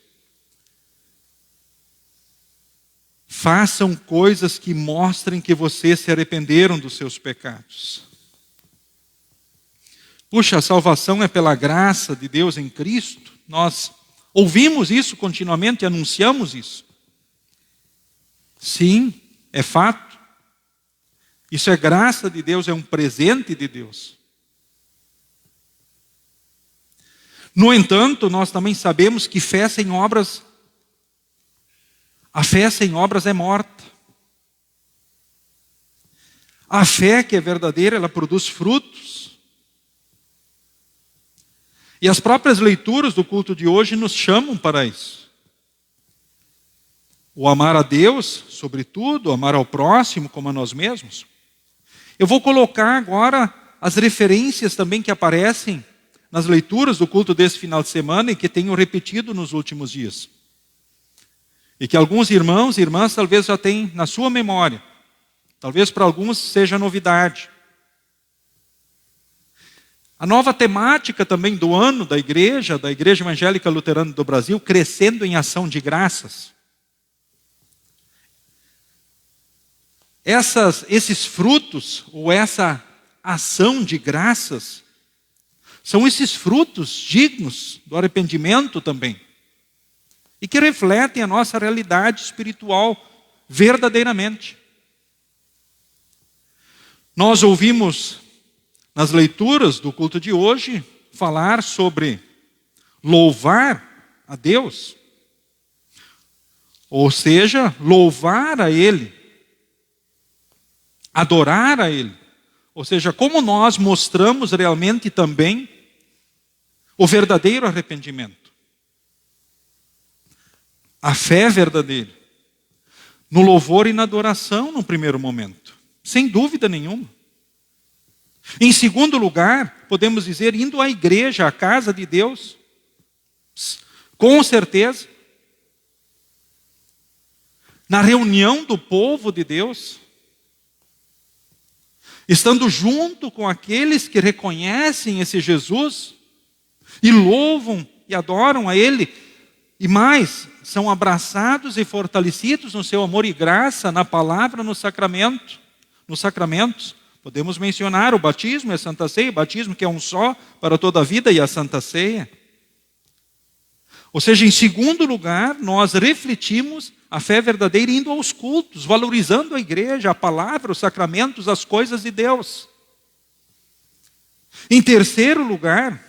B: façam coisas que mostrem que vocês se arrependeram dos seus pecados. Puxa, a salvação é pela graça de Deus em Cristo. Nós ouvimos isso continuamente e anunciamos isso. Sim, é fato. Isso é graça de Deus, é um presente de Deus. No entanto, nós também sabemos que fé sem obras, a fé sem obras é morta. A fé que é verdadeira, ela produz frutos. E as próprias leituras do culto de hoje nos chamam para isso. O amar a Deus, sobretudo, amar ao próximo como a nós mesmos. Eu vou colocar agora as referências também que aparecem nas leituras do culto desse final de semana e que tenho repetido nos últimos dias. E que alguns irmãos e irmãs talvez já tenham na sua memória. Talvez para alguns seja novidade. A nova temática também do ano da Igreja Evangélica Luterana do Brasil, crescendo em ação de graças. Esses frutos, ou essa ação de graças, são esses frutos dignos do arrependimento também. E que refletem a nossa realidade espiritual verdadeiramente. Nós ouvimos nas leituras do culto de hoje falar sobre louvar a Deus. Ou seja, louvar a Ele. Adorar a Ele. Ou seja, como nós mostramos realmente também o verdadeiro arrependimento. A fé verdadeira. no louvor e na adoração no primeiro momento, sem dúvida nenhuma. Em segundo lugar, podemos dizer, indo à igreja, à casa de Deus, com certeza. Na reunião do povo de Deus, estando junto com aqueles que reconhecem esse Jesus e louvam e adoram a Ele, e mais, são abraçados e fortalecidos no seu amor e graça, na palavra, no sacramento, nos sacramentos. Podemos mencionar o batismo e a Santa Ceia, o batismo que é um só para toda a vida e a Santa Ceia. Ou seja, em segundo lugar, nós refletimos a fé verdadeira indo aos cultos, valorizando a igreja, a palavra, os sacramentos, as coisas de Deus. Em terceiro lugar,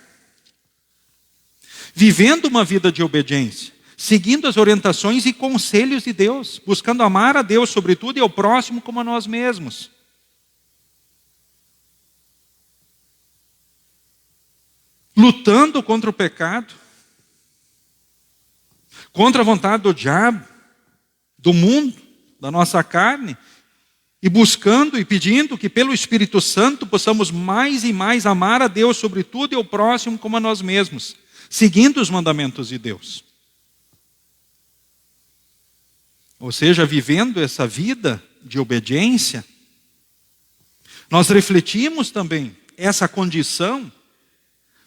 B: vivendo uma vida de obediência, seguindo as orientações e conselhos de Deus, buscando amar a Deus sobretudo e ao próximo como a nós mesmos. Lutando contra o pecado, contra a vontade do diabo, do mundo, da nossa carne, e buscando e pedindo que pelo Espírito Santo possamos mais e mais amar a Deus sobre tudo e ao próximo como a nós mesmos, seguindo os mandamentos de Deus. Ou seja, vivendo essa vida de obediência, nós refletimos também essa condição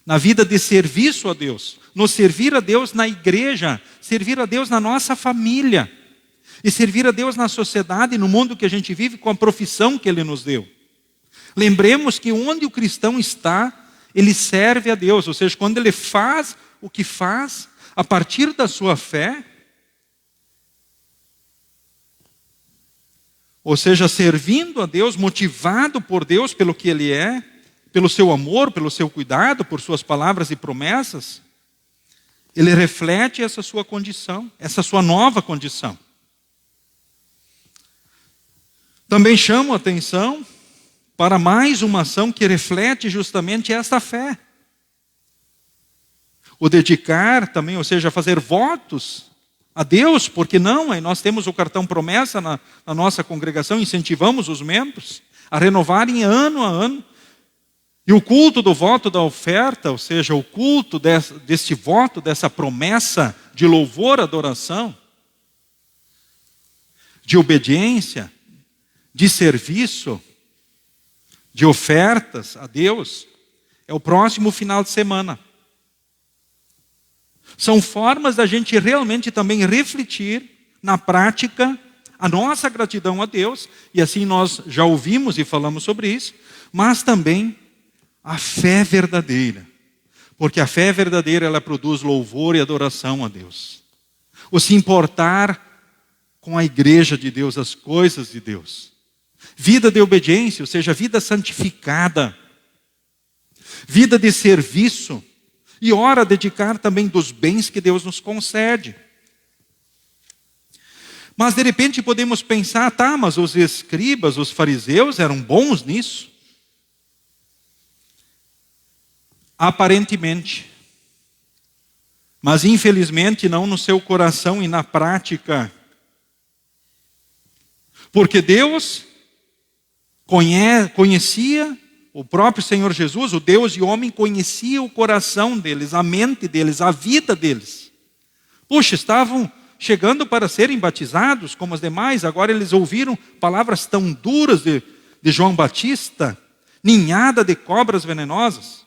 B: na vida de serviço a Deus, nos servir a Deus na igreja, servir a Deus na nossa família, e servir a Deus na sociedade e no mundo que a gente vive com a profissão que Ele nos deu. Lembremos que onde o cristão está, ele serve a Deus, ou seja, quando ele faz o que faz, a partir da sua fé, ou seja, servindo a Deus, motivado por Deus pelo que Ele é, pelo seu amor, pelo seu cuidado, por suas palavras e promessas, ele reflete essa sua condição, essa sua nova condição. Também chamo a atenção para mais uma ação que reflete justamente esta fé. O dedicar também, ou seja, fazer votos a Deus, porque não, aí nós temos o cartão promessa na nossa congregação, incentivamos os membros a renovarem ano a ano. E o culto do voto da oferta, ou seja, o culto deste voto, dessa promessa de louvor, adoração, de obediência, de serviço, de ofertas a Deus, é o próximo final de semana. São formas da gente realmente também refletir na prática a nossa gratidão a Deus, e assim nós já ouvimos e falamos sobre isso, mas também a fé verdadeira, porque a fé verdadeira ela produz louvor e adoração a Deus. O se importar com a igreja de Deus, as coisas de Deus. Vida de obediência, ou seja, vida santificada. Vida de serviço. E ora dedicar também dos bens que Deus nos concede. Mas de repente podemos pensar, tá, mas os escribas, os fariseus eram bons nisso. Aparentemente. Mas infelizmente não no seu coração e na prática. Porque Deus conhecia, o próprio Senhor Jesus, o Deus e o homem, conhecia o coração deles, a mente deles, a vida deles. Puxa, estavam chegando para serem batizados como os demais, agora eles ouviram palavras tão duras de João Batista, ninhada de cobras venenosas.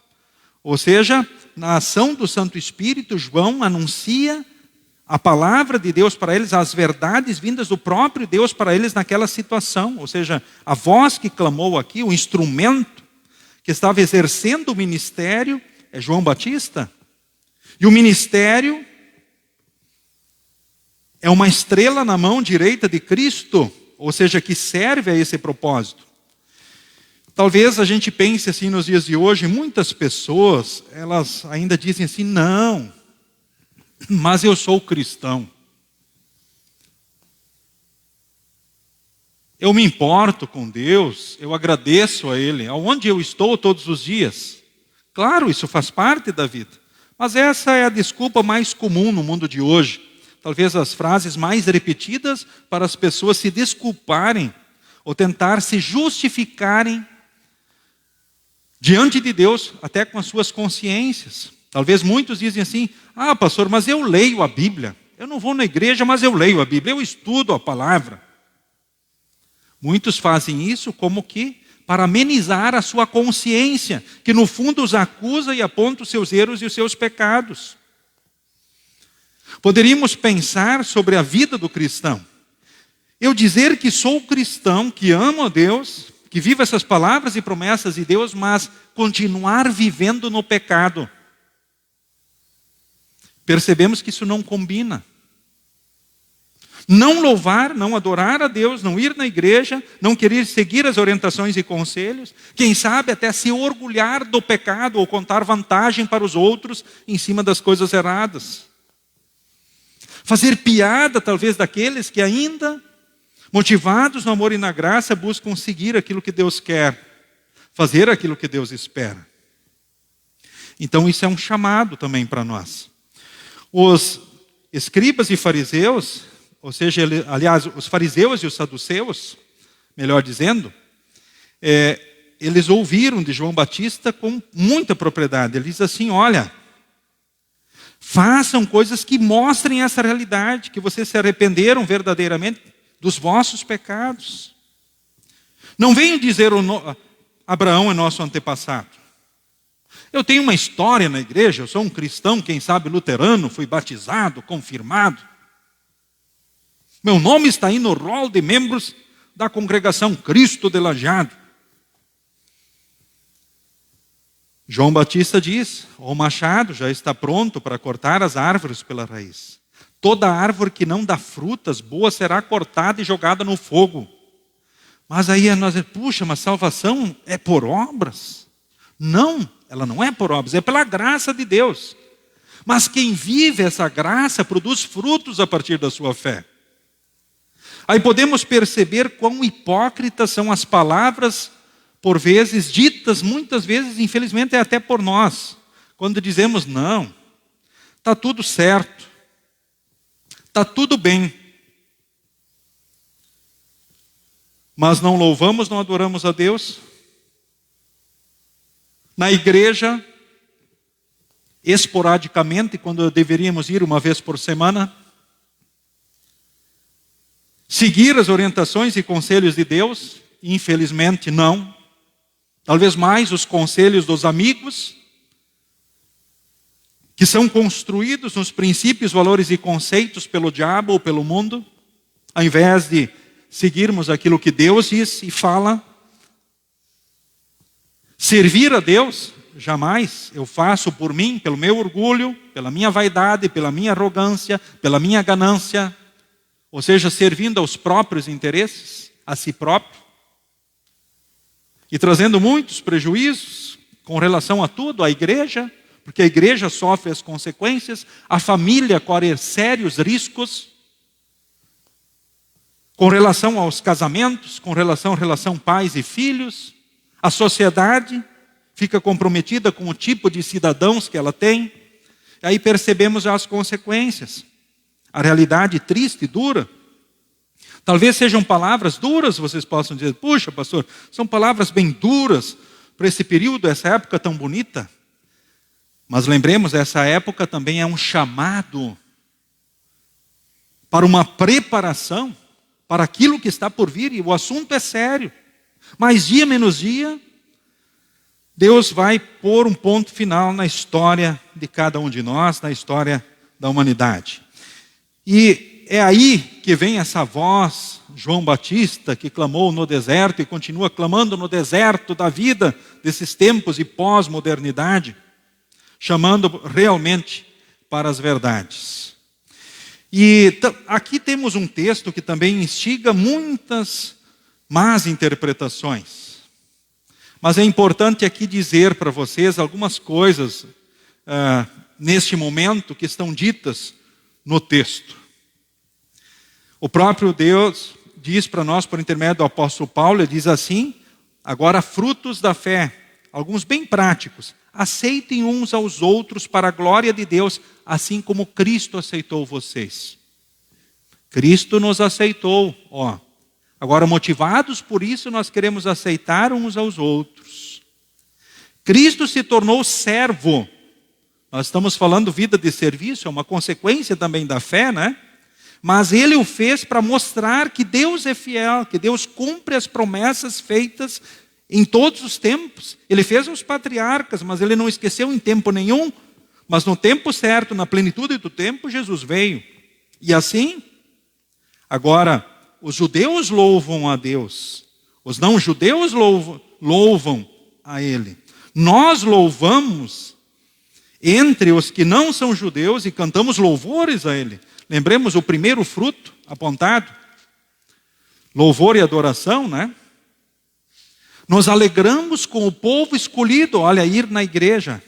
B: Ou seja, na ação do Santo Espírito, João anuncia a palavra de Deus para eles, as verdades vindas do próprio Deus para eles naquela situação. Ou seja, a voz que clamou aqui, o instrumento que estava exercendo o ministério é João Batista. E o ministério é uma estrela na mão direita de Cristo, ou seja, que serve a esse propósito. Talvez a gente pense assim nos dias de hoje, muitas pessoas, elas ainda dizem assim, não, mas eu sou cristão. Eu me importo com Deus, eu agradeço a Ele, aonde eu estou todos os dias. Claro, isso faz parte da vida. Mas essa é a desculpa mais comum no mundo de hoje. talvez as frases mais repetidas para as pessoas se desculparem ou tentar se justificarem diante de Deus, até com as suas consciências. Talvez muitos dizem assim: ah, pastor, mas eu leio a Bíblia. Eu não vou na igreja, mas eu leio a Bíblia, eu estudo a palavra. Muitos fazem isso como que para amenizar a sua consciência, que no fundo os acusa e aponta os seus erros e os seus pecados. Poderíamos pensar sobre a vida do cristão. Eu dizer que sou cristão, que amo a Deus, que vivo essas palavras e promessas de Deus, mas continuar vivendo no pecado. Percebemos que isso não combina. Não louvar, não adorar a Deus, não ir na igreja, não querer seguir as orientações e conselhos, quem sabe até se orgulhar do pecado ou contar vantagem para os outros em cima das coisas erradas. Fazer piada talvez daqueles que ainda, motivados no amor e na graça, buscam seguir aquilo que Deus quer, fazer aquilo que Deus espera. Então isso é um chamado também para nós. Os escribas e fariseus, ou seja, aliás, os fariseus e os saduceus, melhor dizendo, eles ouviram de João Batista com muita propriedade. Ele diz assim: olha, façam coisas que mostrem essa realidade, que vocês se arrependeram verdadeiramente dos vossos pecados. Não venham dizer Abraão é nosso antepassado. Eu tenho uma história na igreja, eu sou um cristão, quem sabe luterano, fui batizado, confirmado. Meu nome está aí no rol de membros da congregação Cristo de Lajeado. João Batista diz: o machado já está pronto para cortar as árvores pela raiz. Toda árvore que não dá frutas boas será cortada e jogada no fogo. Mas aí nós dizemos: puxa, mas salvação é por obras? Não, ela não é por obras, é pela graça de Deus. Mas quem vive essa graça produz frutos a partir da sua fé. Aí podemos perceber quão hipócritas são as palavras, por vezes, ditas, muitas vezes, infelizmente, é até por nós. Quando dizemos: não, está tudo certo, está tudo bem. Mas não louvamos, não adoramos a Deus. Na igreja, esporadicamente, quando deveríamos ir uma vez por semana, seguir as orientações e conselhos de Deus, infelizmente não. Talvez mais os conselhos dos amigos, que são construídos nos princípios, valores e conceitos pelo diabo ou pelo mundo, ao invés de seguirmos aquilo que Deus diz e fala. Servir a Deus, jamais eu faço por mim, pelo meu orgulho, pela minha vaidade, pela minha arrogância, pela minha ganância, ou seja, servindo aos próprios interesses, a si próprio, e trazendo muitos prejuízos com relação a tudo, à igreja, porque a igreja sofre as consequências, a família corre sérios riscos, com relação aos casamentos, com relação pais e filhos, a sociedade fica comprometida com o tipo de cidadãos que ela tem, aí percebemos as consequências, a realidade triste e dura. Talvez sejam palavras duras, vocês possam dizer: puxa, pastor, são palavras bem duras para esse período, essa época tão bonita. Mas lembremos, essa época também é um chamado para uma preparação para aquilo que está por vir, e o assunto é sério. Mas dia menos dia, Deus vai pôr um ponto final na história de cada um de nós, na história da humanidade. E é aí que vem essa voz, João Batista, que clamou no deserto e continua clamando no deserto da vida desses tempos e pós-modernidade, chamando realmente para as verdades. E aqui temos um texto que também instiga muitas más interpretações. Mas é importante aqui dizer para vocês algumas coisas neste momento que estão ditas no texto. O próprio Deus diz para nós, por intermédio do apóstolo Paulo, ele diz assim: agora frutos da fé, alguns bem práticos, aceitem uns aos outros para a glória de Deus, assim como Cristo aceitou vocês. Cristo nos aceitou, ó. Agora, motivados por isso, nós queremos aceitar uns aos outros. Cristo se tornou servo. Nós estamos falando vida de serviço, é uma consequência também da fé, né? Mas ele o fez para mostrar que Deus é fiel, que Deus cumpre as promessas feitas em todos os tempos. Ele fez aos patriarcas, mas ele não esqueceu em tempo nenhum. Mas no tempo certo, na plenitude do tempo, Jesus veio. E assim, agora, os judeus louvam a Deus. Os não-judeus louvam a Ele. Nós louvamos entre os que não são judeus e cantamos louvores a Ele. Lembremos o primeiro fruto apontado. Louvor e adoração, né? Nos alegramos com o povo escolhido, olha, ir na igreja.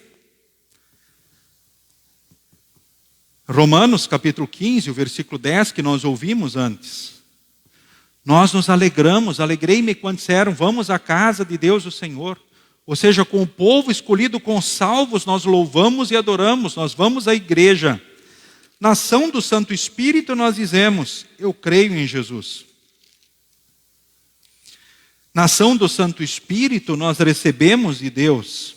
B: Romanos capítulo 15, o versículo 10 que nós ouvimos antes. Nós nos alegramos, alegrei-me quando disseram, vamos à casa de Deus o Senhor. Ou seja, com o povo escolhido, com os salvos, nós louvamos e adoramos, nós vamos à igreja. Na ação do Santo Espírito nós dizemos, eu creio em Jesus. Na ação do Santo Espírito nós recebemos de Deus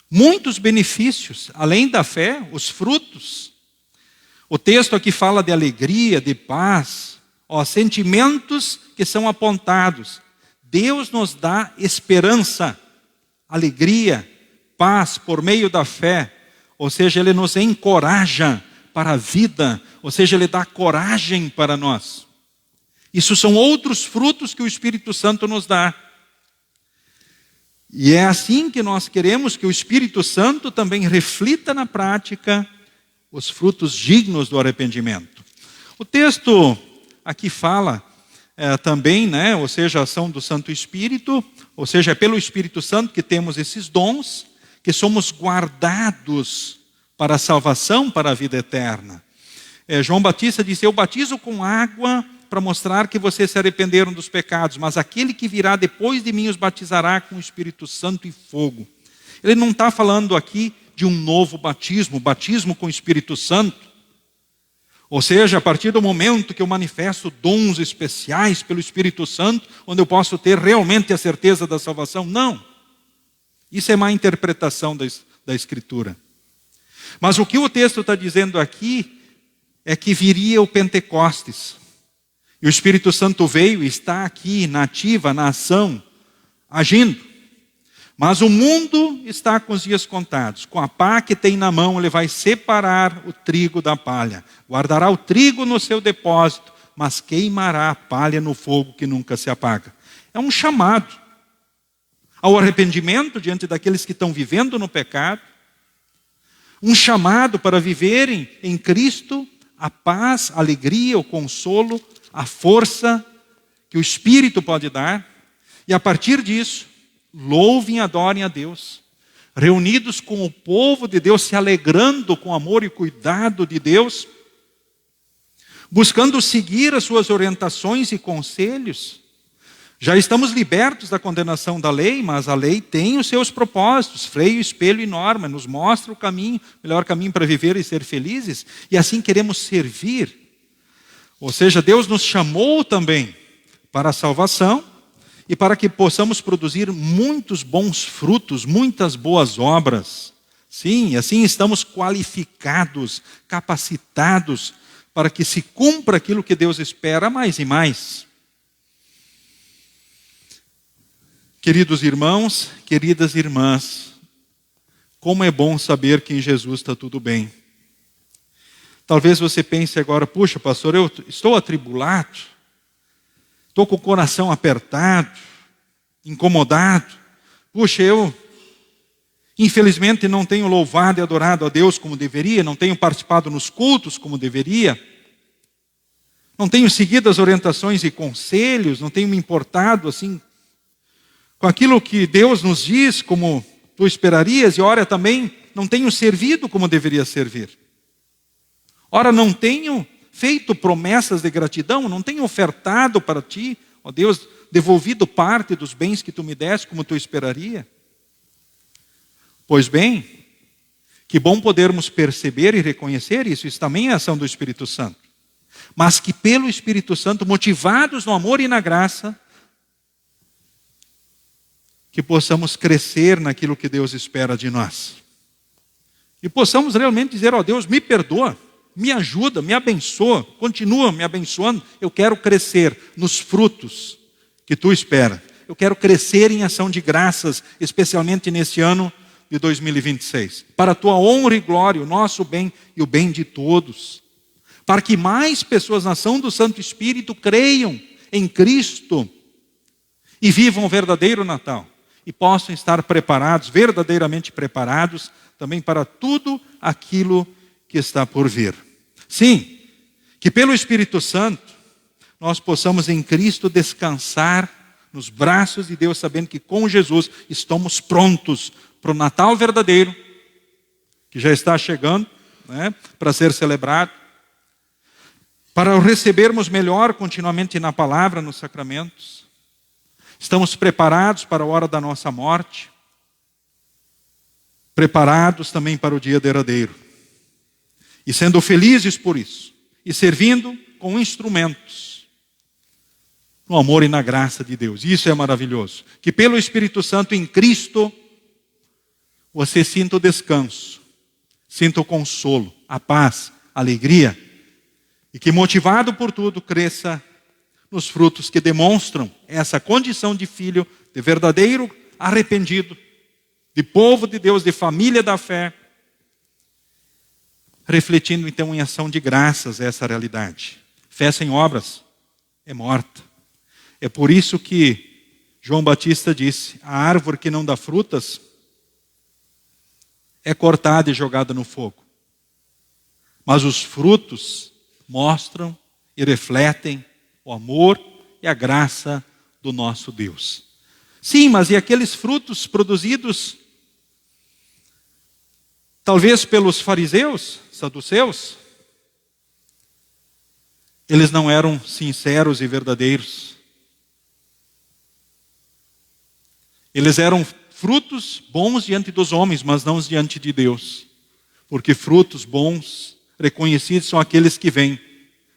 B: muitos benefícios, além da fé, os frutos. O texto aqui fala de alegria, de paz, sentimentos que são apontados. Deus nos dá esperança, alegria, paz por meio da fé. Ou seja, Ele nos encoraja para a vida, ou seja, Ele dá coragem para nós. Isso são outros frutos que o Espírito Santo nos dá. E é assim que nós queremos que o Espírito Santo também reflita na prática os frutos dignos do arrependimento. O texto aqui fala também, né, ou seja, a ação do Santo Espírito, ou seja, é pelo Espírito Santo que temos esses dons, que somos guardados para a salvação, para a vida eterna. João Batista disse, eu batizo com água para mostrar que vocês se arrependeram dos pecados, mas aquele que virá depois de mim os batizará com o Espírito Santo e fogo. Ele não está falando aqui de um novo batismo, batismo com o Espírito Santo. Ou seja, a partir do momento que eu manifesto dons especiais pelo Espírito Santo, onde eu posso ter realmente a certeza da salvação. Não. Isso é má interpretação da Escritura. Mas o que o texto está dizendo aqui é que viria o Pentecostes. E o Espírito Santo veio e está aqui na ativa, na ação, agindo. Mas o mundo está com os dias contados. Com a pá que tem na mão, ele vai separar o trigo da palha. Guardará o trigo no seu depósito, mas queimará a palha no fogo que nunca se apaga. É um chamado ao arrependimento diante daqueles que estão vivendo no pecado. Um chamado para viverem em Cristo a paz, a alegria, o consolo, a força que o Espírito pode dar. E a partir disso, louvem e adorem a Deus, reunidos com o povo de Deus, se alegrando com amor e cuidado de Deus, buscando seguir as suas orientações e conselhos. Já estamos libertos da condenação da lei, mas a lei tem os seus propósitos, freio, espelho e norma, nos mostra o caminho, o melhor caminho para viver e ser felizes, e assim queremos servir. Ou seja, Deus nos chamou também para a salvação, e para que possamos produzir muitos bons frutos, muitas boas obras. Sim, assim estamos qualificados, capacitados, para que se cumpra aquilo que Deus espera mais e mais. Queridos irmãos, queridas irmãs, como é bom saber que em Jesus está tudo bem. Talvez você pense agora, puxa pastor, eu estou atribulado, estou com o coração apertado, incomodado. Puxa, eu infelizmente não tenho louvado e adorado a Deus como deveria, não tenho participado nos cultos como deveria, não tenho seguido as orientações e conselhos, não tenho me importado assim com aquilo que Deus nos diz como tu esperarias, e ora também não tenho servido como deveria servir. Ora, não tenho feito promessas de gratidão, não tenho ofertado para ti, ó Deus, devolvido parte dos bens que tu me deste como tu esperaria. Pois bem, que bom podermos perceber e reconhecer isso também é a ação do Espírito Santo. mas que pelo Espírito Santo, motivados no amor e na graça, que possamos crescer naquilo que Deus espera de nós. E possamos realmente dizer, ó Deus, me perdoa, me ajuda, me abençoa, continua me abençoando. Eu quero crescer nos frutos que tu espera. Eu quero crescer em ação de graças, especialmente neste ano de 2026. Para a tua honra e glória, o nosso bem e o bem de todos. Para que mais pessoas na ação do Santo Espírito creiam em Cristo e vivam o verdadeiro Natal. E possam estar preparados, verdadeiramente preparados, também para tudo aquilo que está por vir. Sim, que pelo Espírito Santo nós possamos em Cristo descansar nos braços de Deus, sabendo que com Jesus estamos prontos para o Natal verdadeiro, que já está chegando, né, para ser celebrado, para o recebermos melhor continuamente na palavra, nos sacramentos. Estamos preparados para a hora da nossa morte, preparados também para o dia derradeiro. E sendo felizes por isso, e servindo com instrumentos, no amor e na graça de Deus. Isso é maravilhoso. Que pelo Espírito Santo em Cristo, você sinta o descanso, sinta o consolo, a paz, a alegria, e que motivado por tudo, cresça nos frutos que demonstram essa condição de filho, de verdadeiro arrependido, de povo de Deus, de família da fé, refletindo então em ação de graças essa realidade. Fé sem obras é morta. É por isso que João Batista disse, a árvore que não dá frutas é cortada e jogada no fogo. Mas os frutos mostram e refletem o amor e a graça do nosso Deus. Sim, mas e aqueles frutos produzidos talvez pelos fariseus, saduceus? Eles não eram sinceros e verdadeiros. Eles eram frutos bons diante dos homens, mas não diante de Deus. Porque frutos bons, reconhecidos, são aqueles que vêm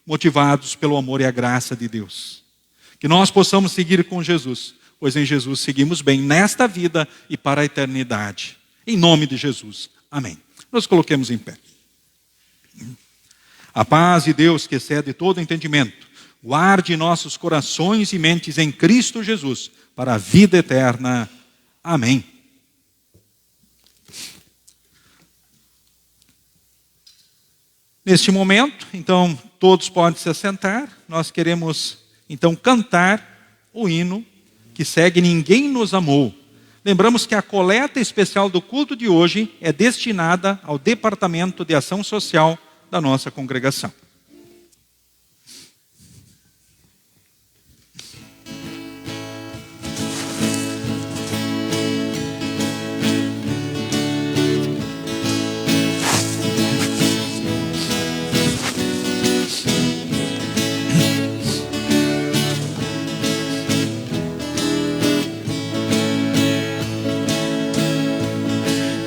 B: motivados pelo amor e a graça de Deus. Que nós possamos seguir com Jesus, pois em Jesus seguimos bem nesta vida e para a eternidade. Em nome de Jesus. Amém. Nos coloquemos em pé. A paz de Deus, que excede todo entendimento, guarde nossos corações e mentes em Cristo Jesus, para a vida eterna. Amém. Neste momento, então, todos podem se assentar. Nós queremos, então, cantar o hino que segue Ninguém Nos Amou. Lembramos que a coleta especial do culto de hoje é destinada ao Departamento de Ação Social da nossa congregação.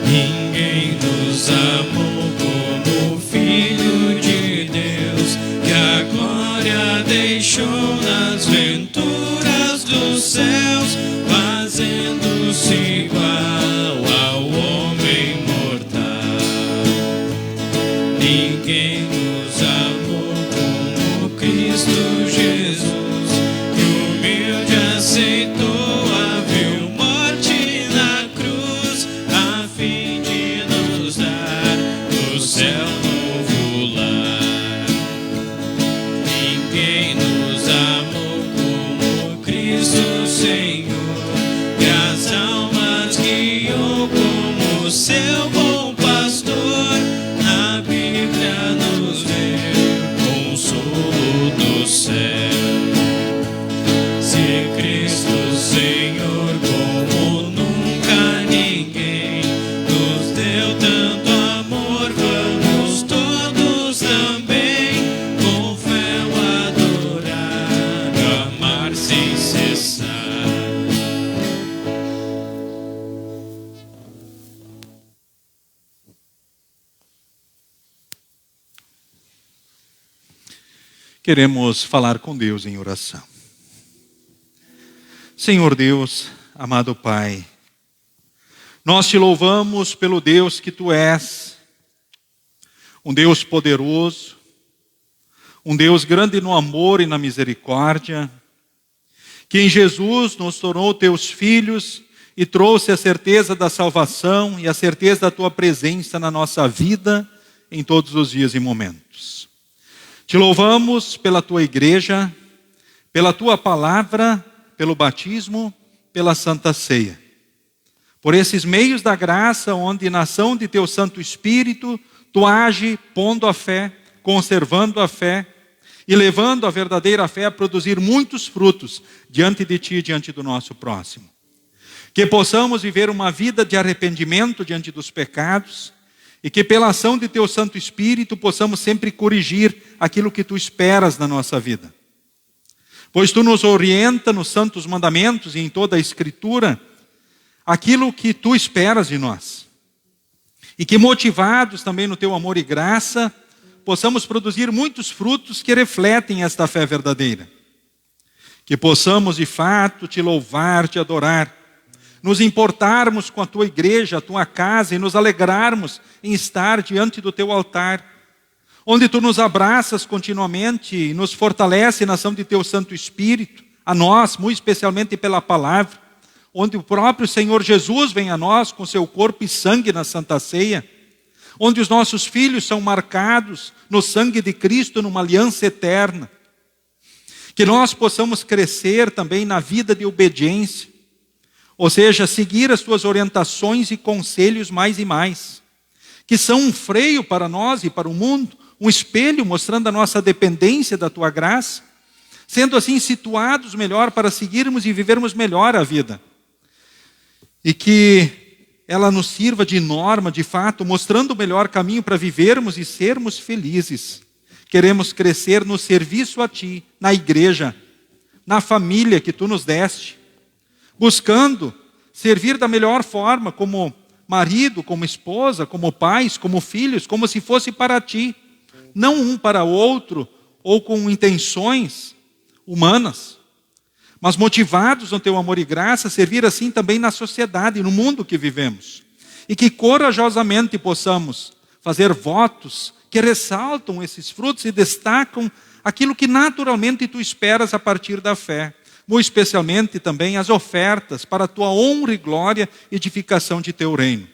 A: Ninguém nos amou como o Filho de Deus, que a glória deixou nas venturas dos céus, fazendo-se igual ao homem mortal. Ninguém nos amou como Cristo Jesus, que humilde aceitou a vil morte na cruz, a fim de nos dar no céu novo lar. Ninguém nos amou como Cristo Senhor, que as almas guiou como seu bom pastor. Na Bíblia nos deu consolo do céu. Se Cristo Senhor como nunca ninguém nos deu tanto amor, vamos todos também com fé o adorar, amar sem cessar.
B: Queremos falar com Deus em oração. Senhor Deus, amado Pai, nós te louvamos pelo Deus que Tu és, um Deus poderoso, um Deus grande no amor e na misericórdia, que em Jesus nos tornou Teus filhos e trouxe a certeza da salvação e a certeza da Tua presença na nossa vida em todos os dias e momentos. Te louvamos pela Tua igreja, pela Tua palavra, pelo batismo, pela Santa Ceia. Por esses meios da graça, onde na ação de Teu Santo Espírito, Tu age pondo a fé, conservando a fé e levando a verdadeira fé a produzir muitos frutos diante de Ti e diante do nosso próximo. Que possamos viver uma vida de arrependimento diante dos pecados e que pela ação de Teu Santo Espírito possamos sempre corrigir aquilo que Tu esperas na nossa vida. Pois Tu nos orienta nos santos mandamentos e em toda a Escritura aquilo que Tu esperas de nós. E que motivados também no Teu amor e graça, possamos produzir muitos frutos que refletem esta fé verdadeira. Que possamos de fato Te louvar, Te adorar, nos importarmos com a Tua igreja, a Tua casa e nos alegrarmos em estar diante do Teu altar, onde Tu nos abraças continuamente e nos fortalece na ação de Teu Santo Espírito, a nós, muito especialmente pela palavra, onde o próprio Senhor Jesus vem a nós com Seu corpo e sangue na Santa Ceia, onde os nossos filhos são marcados no sangue de Cristo numa aliança eterna. Que nós possamos crescer também na vida de obediência, ou seja, seguir as Tuas orientações e conselhos mais e mais, que são um freio para nós e para o mundo, um espelho mostrando a nossa dependência da Tua graça, sendo assim situados melhor para seguirmos e vivermos melhor a vida. E que ela nos sirva de norma, de fato, mostrando o melhor caminho para vivermos e sermos felizes. Queremos crescer no serviço a Ti, na igreja, na família que Tu nos deste, buscando servir da melhor forma, como marido, como esposa, como pais, como filhos, como se fosse para Ti, não um para o outro, ou com intenções humanas, mas motivados no Teu amor e graça, servir assim também na sociedade, no mundo que vivemos. E que corajosamente possamos fazer votos que ressaltam esses frutos e destacam aquilo que naturalmente Tu esperas a partir da fé. Muito especialmente também as ofertas para a Tua honra e glória e edificação de Teu reino.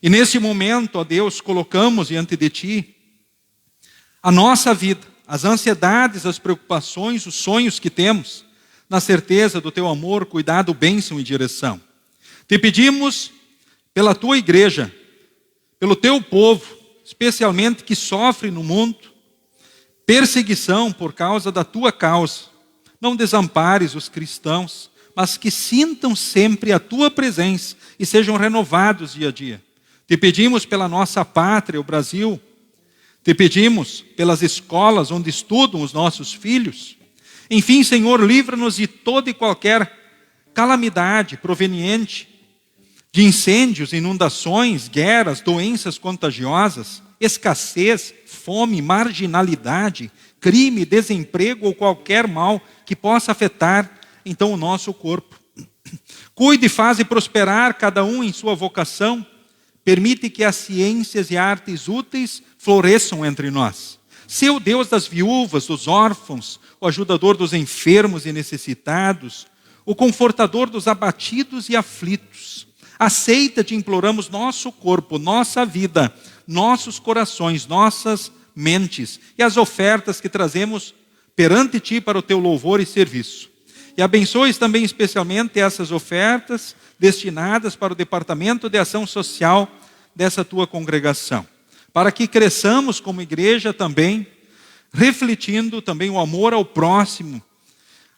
B: E nesse momento, ó Deus, colocamos diante de Ti a nossa vida, as ansiedades, as preocupações, os sonhos que temos, na certeza do Teu amor, cuidado, bênção e direção. Te pedimos pela Tua igreja, pelo Teu povo, especialmente que sofre no mundo, perseguição por causa da Tua causa. Não desampares os cristãos, mas que sintam sempre a Tua presença e sejam renovados dia a dia. Te pedimos pela nossa pátria, o Brasil. Te pedimos pelas escolas onde estudam os nossos filhos. Enfim, Senhor, livra-nos de toda e qualquer calamidade proveniente de incêndios, inundações, guerras, doenças contagiosas, escassez, fome, marginalidade, crime, desemprego ou qualquer mal que possa afetar, então, o nosso corpo. Cuide e faze prosperar cada um em sua vocação. Permite que as ciências e artes úteis floresçam entre nós. Sê o Deus das viúvas, dos órfãos, o ajudador dos enfermos e necessitados, o confortador dos abatidos e aflitos. Aceita, te imploramos, nosso corpo, nossa vida, nossos corações, nossas mentes e as ofertas que trazemos perante Ti para o Teu louvor e serviço. E abençoes também especialmente essas ofertas destinadas para o Departamento de Ação Social dessa Tua congregação, para que cresçamos como igreja também, refletindo também o amor ao próximo,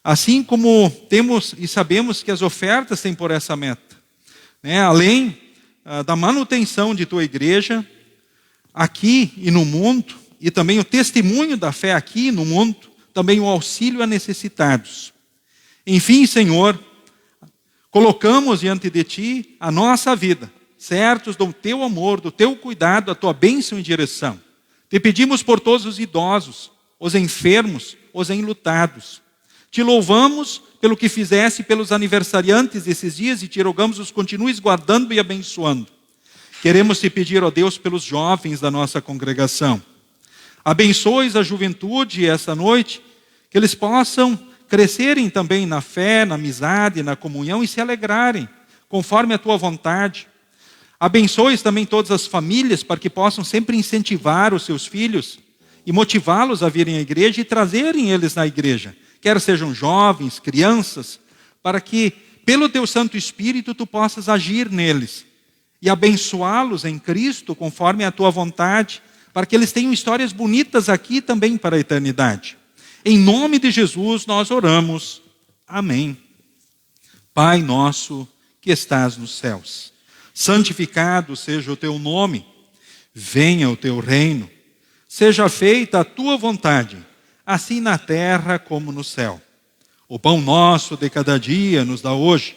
B: assim como temos e sabemos que as ofertas têm por essa meta, além da manutenção de Tua igreja, aqui e no mundo, e também o testemunho da fé aqui no mundo, também o auxílio a necessitados. Enfim, Senhor, colocamos diante de Ti a nossa vida, certos do Teu amor, do Teu cuidado, da Tua bênção e direção. Te pedimos por todos os idosos, os enfermos, os enlutados. Te louvamos pelo que fizeste pelos aniversariantes desses dias e te rogamos os continues guardando e abençoando. Queremos te pedir, ó Deus, pelos jovens da nossa congregação. Abençoes a juventude esta noite, que eles possam crescerem também na fé, na amizade, na comunhão e se alegrarem, conforme a tua vontade. Abençoes também todas as famílias para que possam sempre incentivar os seus filhos e motivá-los a virem à igreja e trazerem eles na igreja, quer sejam jovens, crianças, para que, pelo teu Santo Espírito, tu possas agir neles e abençoá-los em Cristo, conforme a tua vontade, para que eles tenham histórias bonitas aqui também para a eternidade. Em nome de Jesus nós oramos. Amém. Pai nosso que estás nos céus, santificado seja o teu nome, venha o teu reino, seja feita a tua vontade, assim na terra como no céu. O pão nosso de cada dia nos dá hoje,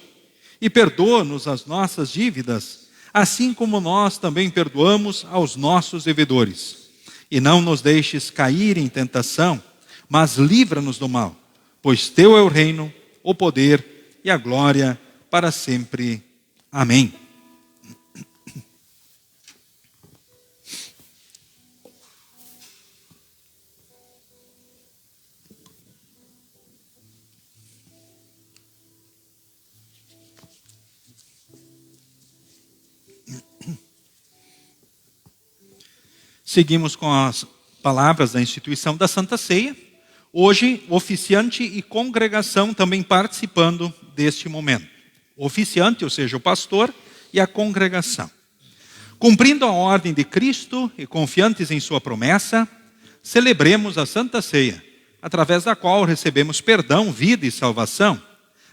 B: e perdoa-nos as nossas dívidas, assim como nós também perdoamos aos nossos devedores. E não nos deixes cair em tentação, mas livra-nos do mal, pois teu é o reino, o poder e a glória para sempre. Amém. Seguimos com as palavras da instituição da Santa Ceia. Hoje, oficiante e congregação também participando deste momento. O oficiante, ou seja, o pastor, e a congregação. Cumprindo a ordem de Cristo e confiantes em sua promessa, celebremos a Santa Ceia, através da qual recebemos perdão, vida e salvação.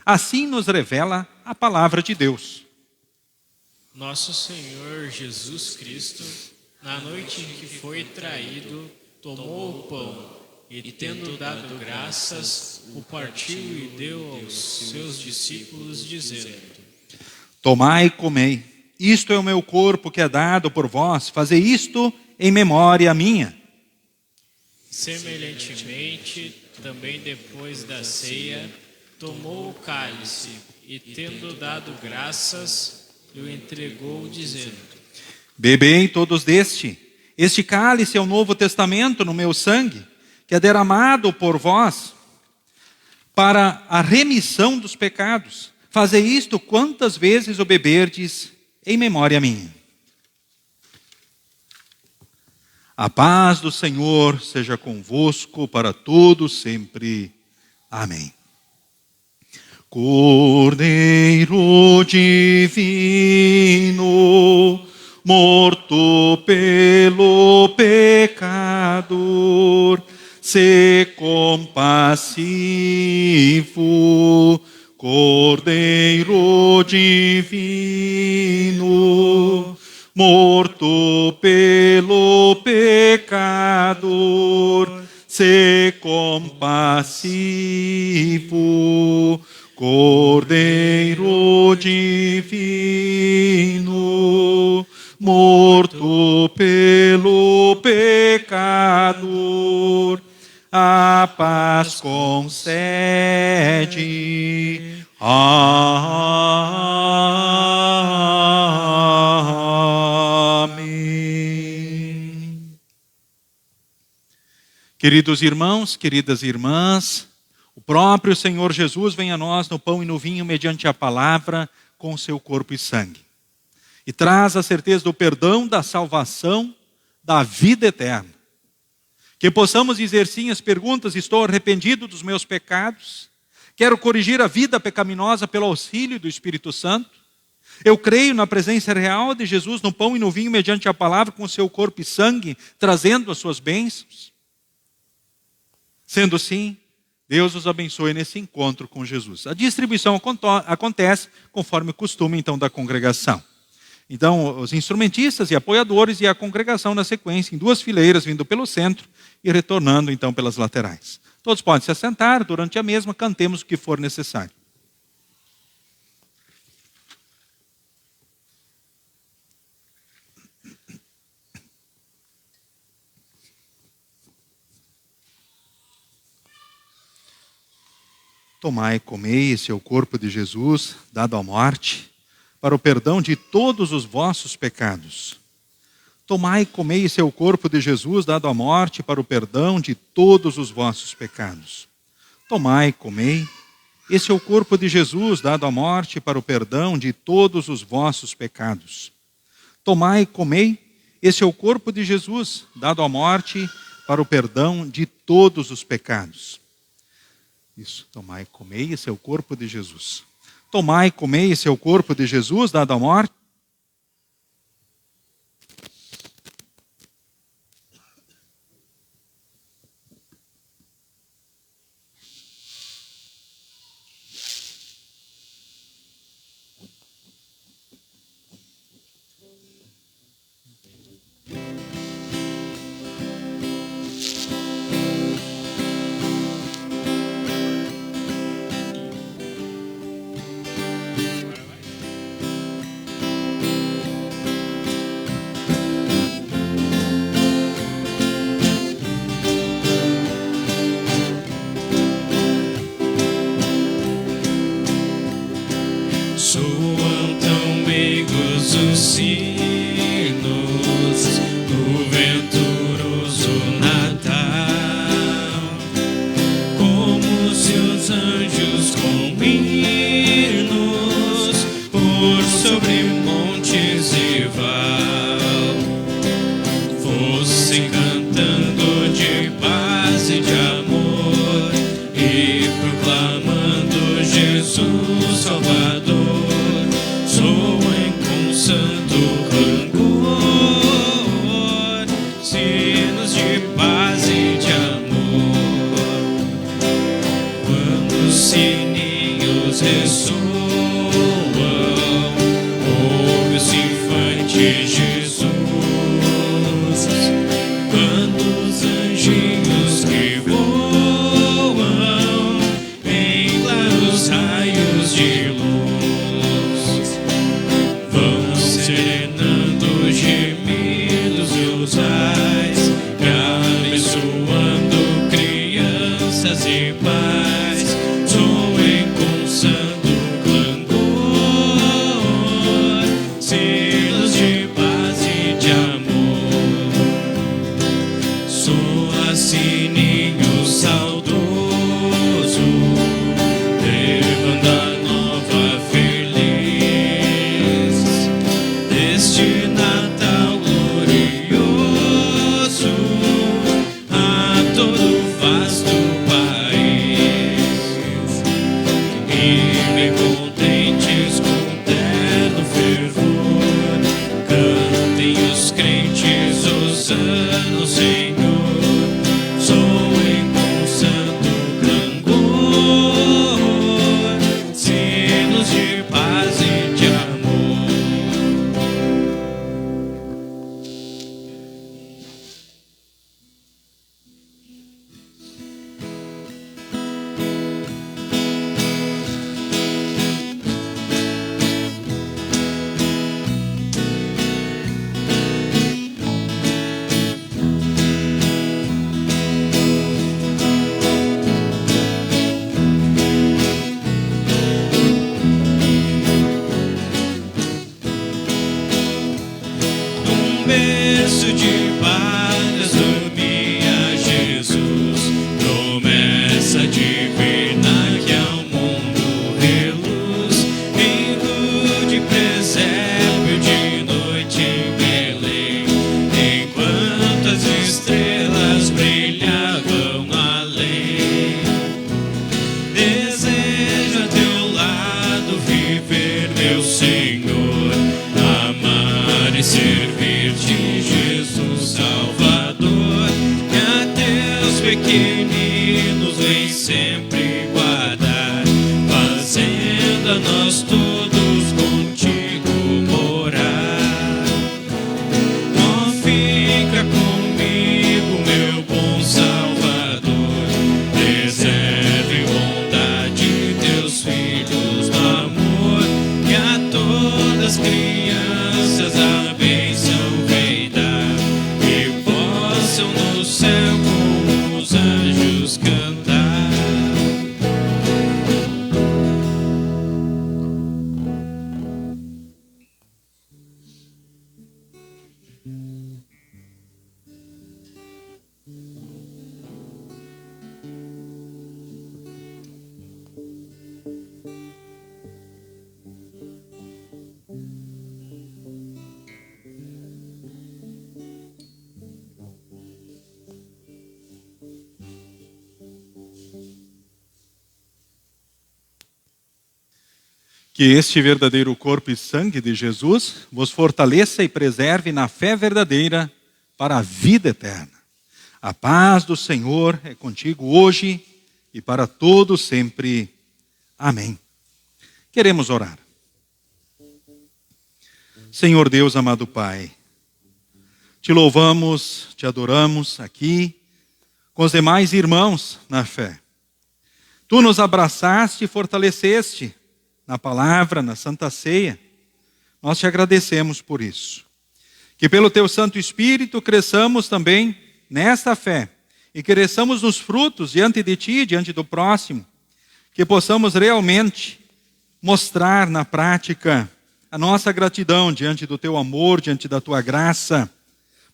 B: Assim nos revela a palavra de Deus.
A: Nosso Senhor Jesus Cristo, na noite em que foi traído, tomou o pão e, tendo dado graças, o partiu e deu aos seus discípulos, dizendo:
B: Tomai e comei, isto é o meu corpo que é dado por vós, fazei isto em memória minha.
A: Semelhantemente, também depois da ceia, tomou o cálice e, tendo dado graças, o entregou, dizendo:
B: Bebei todos deste. Este cálice é o novo testamento no meu sangue, que é derramado por vós para a remissão dos pecados. Fazei isto quantas vezes o beberdes em memória minha. A paz do Senhor seja convosco para todos sempre. Amém. Cordeiro divino, morto pelo pecador, se compassivo. Cordeiro divino, morto pelo pecador, se compassivo. Cordeiro divino, morto pelo pecador, a paz concede. Amém. Queridos irmãos, queridas irmãs, o próprio Senhor Jesus vem a nós no pão e no vinho mediante a palavra com seu corpo e sangue. E traz a certeza do perdão, da salvação, da vida eterna. Que possamos dizer sim às perguntas: estou arrependido dos meus pecados? Quero corrigir a vida pecaminosa pelo auxílio do Espírito Santo? Eu creio na presença real de Jesus no pão e no vinho mediante a palavra com seu corpo e sangue, trazendo as suas bênçãos? Sendo assim, Deus os abençoe nesse encontro com Jesus. A distribuição acontece conforme o costume então da congregação. Então, os instrumentistas e apoiadores e a congregação na sequência, em duas fileiras, vindo pelo centro e retornando então pelas laterais. Todos podem se assentar, durante a mesma cantemos o que for necessário. Tomai e comei, esse é o corpo de Jesus, dado à morte, para o perdão de todos os vossos pecados. Tomai e comei, esse é o corpo de Jesus, dado à morte, para o perdão de todos os vossos pecados. Tomai e comei, esse é o corpo de Jesus, dado à morte, para o perdão de todos os vossos pecados. Tomai e comei, esse é o corpo de Jesus, dado à morte, para o perdão de todos os pecados. Isso, tomai e comei, esse é o corpo de Jesus. Tomai e comei, esse é o corpo de Jesus, dado à morte.
A: Soam tão meigos os sinos do venturoso Natal, como se os anjos com hinos por sobre montes e val fossem cantando de paz e de amor e proclamando Jesus Salvador. Soem com santo rancor sinos de paz e de amor. Quando os sininhos ressoam, ouve-se infante Jesus. Quando os anjinhos que voam em claros raios de luz vão serenando gemidos meus ais, me abençoando crianças e pais. Soem com santo clangor sinos de paz e de amor. Soa sininho saudoso, levando a nova feliz deste Natal glorioso a todo o vasto país. E bem contentes com terno fervor, cantem os crentes hosana ao Senhor. Soem com santo clangor sinos de paz e de amor. Num berço de palhas dormia Jesus, promessa divina que ao mundo reluz, vindo de presépio de noite em Belém, enquanto as estrelas brilhavam além. Desejo a teu lado viver, meu Senhor, amar e servir-te, Jesus Salvador, que a teus pequeninos vem sempre guardar, fazendo a nós todos contigo morar. Ó, fica comigo, meu bom Salvador, preserve em bondade teus filhos no amor, que a todas as crianças a bênção vem dar, e possam no céu com os anjos cantar.
B: Que este verdadeiro corpo e sangue de Jesus vos fortaleça e preserve na fé verdadeira para a vida eterna. A paz do Senhor é contigo hoje e para todo sempre. Amém. Queremos orar. Senhor Deus, amado Pai, te louvamos, te adoramos aqui com os demais irmãos na fé. Tu nos abraçaste e fortaleceste na palavra, na Santa Ceia. Nós te agradecemos por isso. Que pelo teu Santo Espírito cresçamos também nesta fé e cresçamos nos frutos diante de ti, diante do próximo. Que possamos realmente mostrar na prática a nossa gratidão diante do teu amor, diante da tua graça.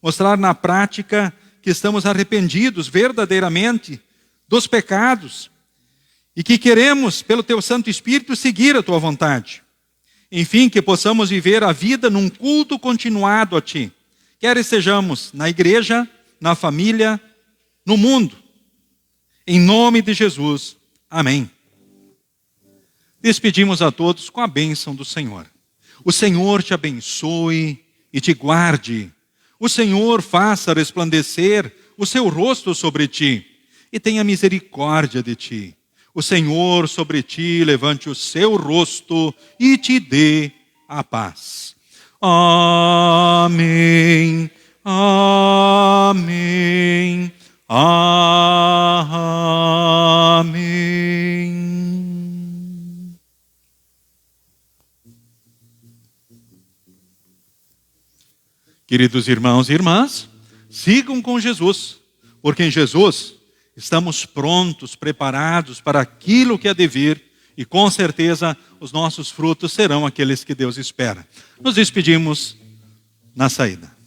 B: Mostrar na prática que estamos arrependidos verdadeiramente dos pecados e que queremos, pelo teu Santo Espírito, seguir a tua vontade. Enfim, que possamos viver a vida num culto continuado a ti. Quer estejamos na igreja, na família, no mundo. Em nome de Jesus. Amém. Despedimos a todos com a bênção do Senhor. O Senhor te abençoe e te guarde. O Senhor faça resplandecer o seu rosto sobre ti e tenha misericórdia de ti. O Senhor sobre ti levante o seu rosto e te dê a paz. Amém. Amém. Amém. Queridos irmãos e irmãs, sigam com Jesus, porque em Jesus estamos prontos, preparados para aquilo que há de vir e com certeza os nossos frutos serão aqueles que Deus espera. Nos despedimos na saída.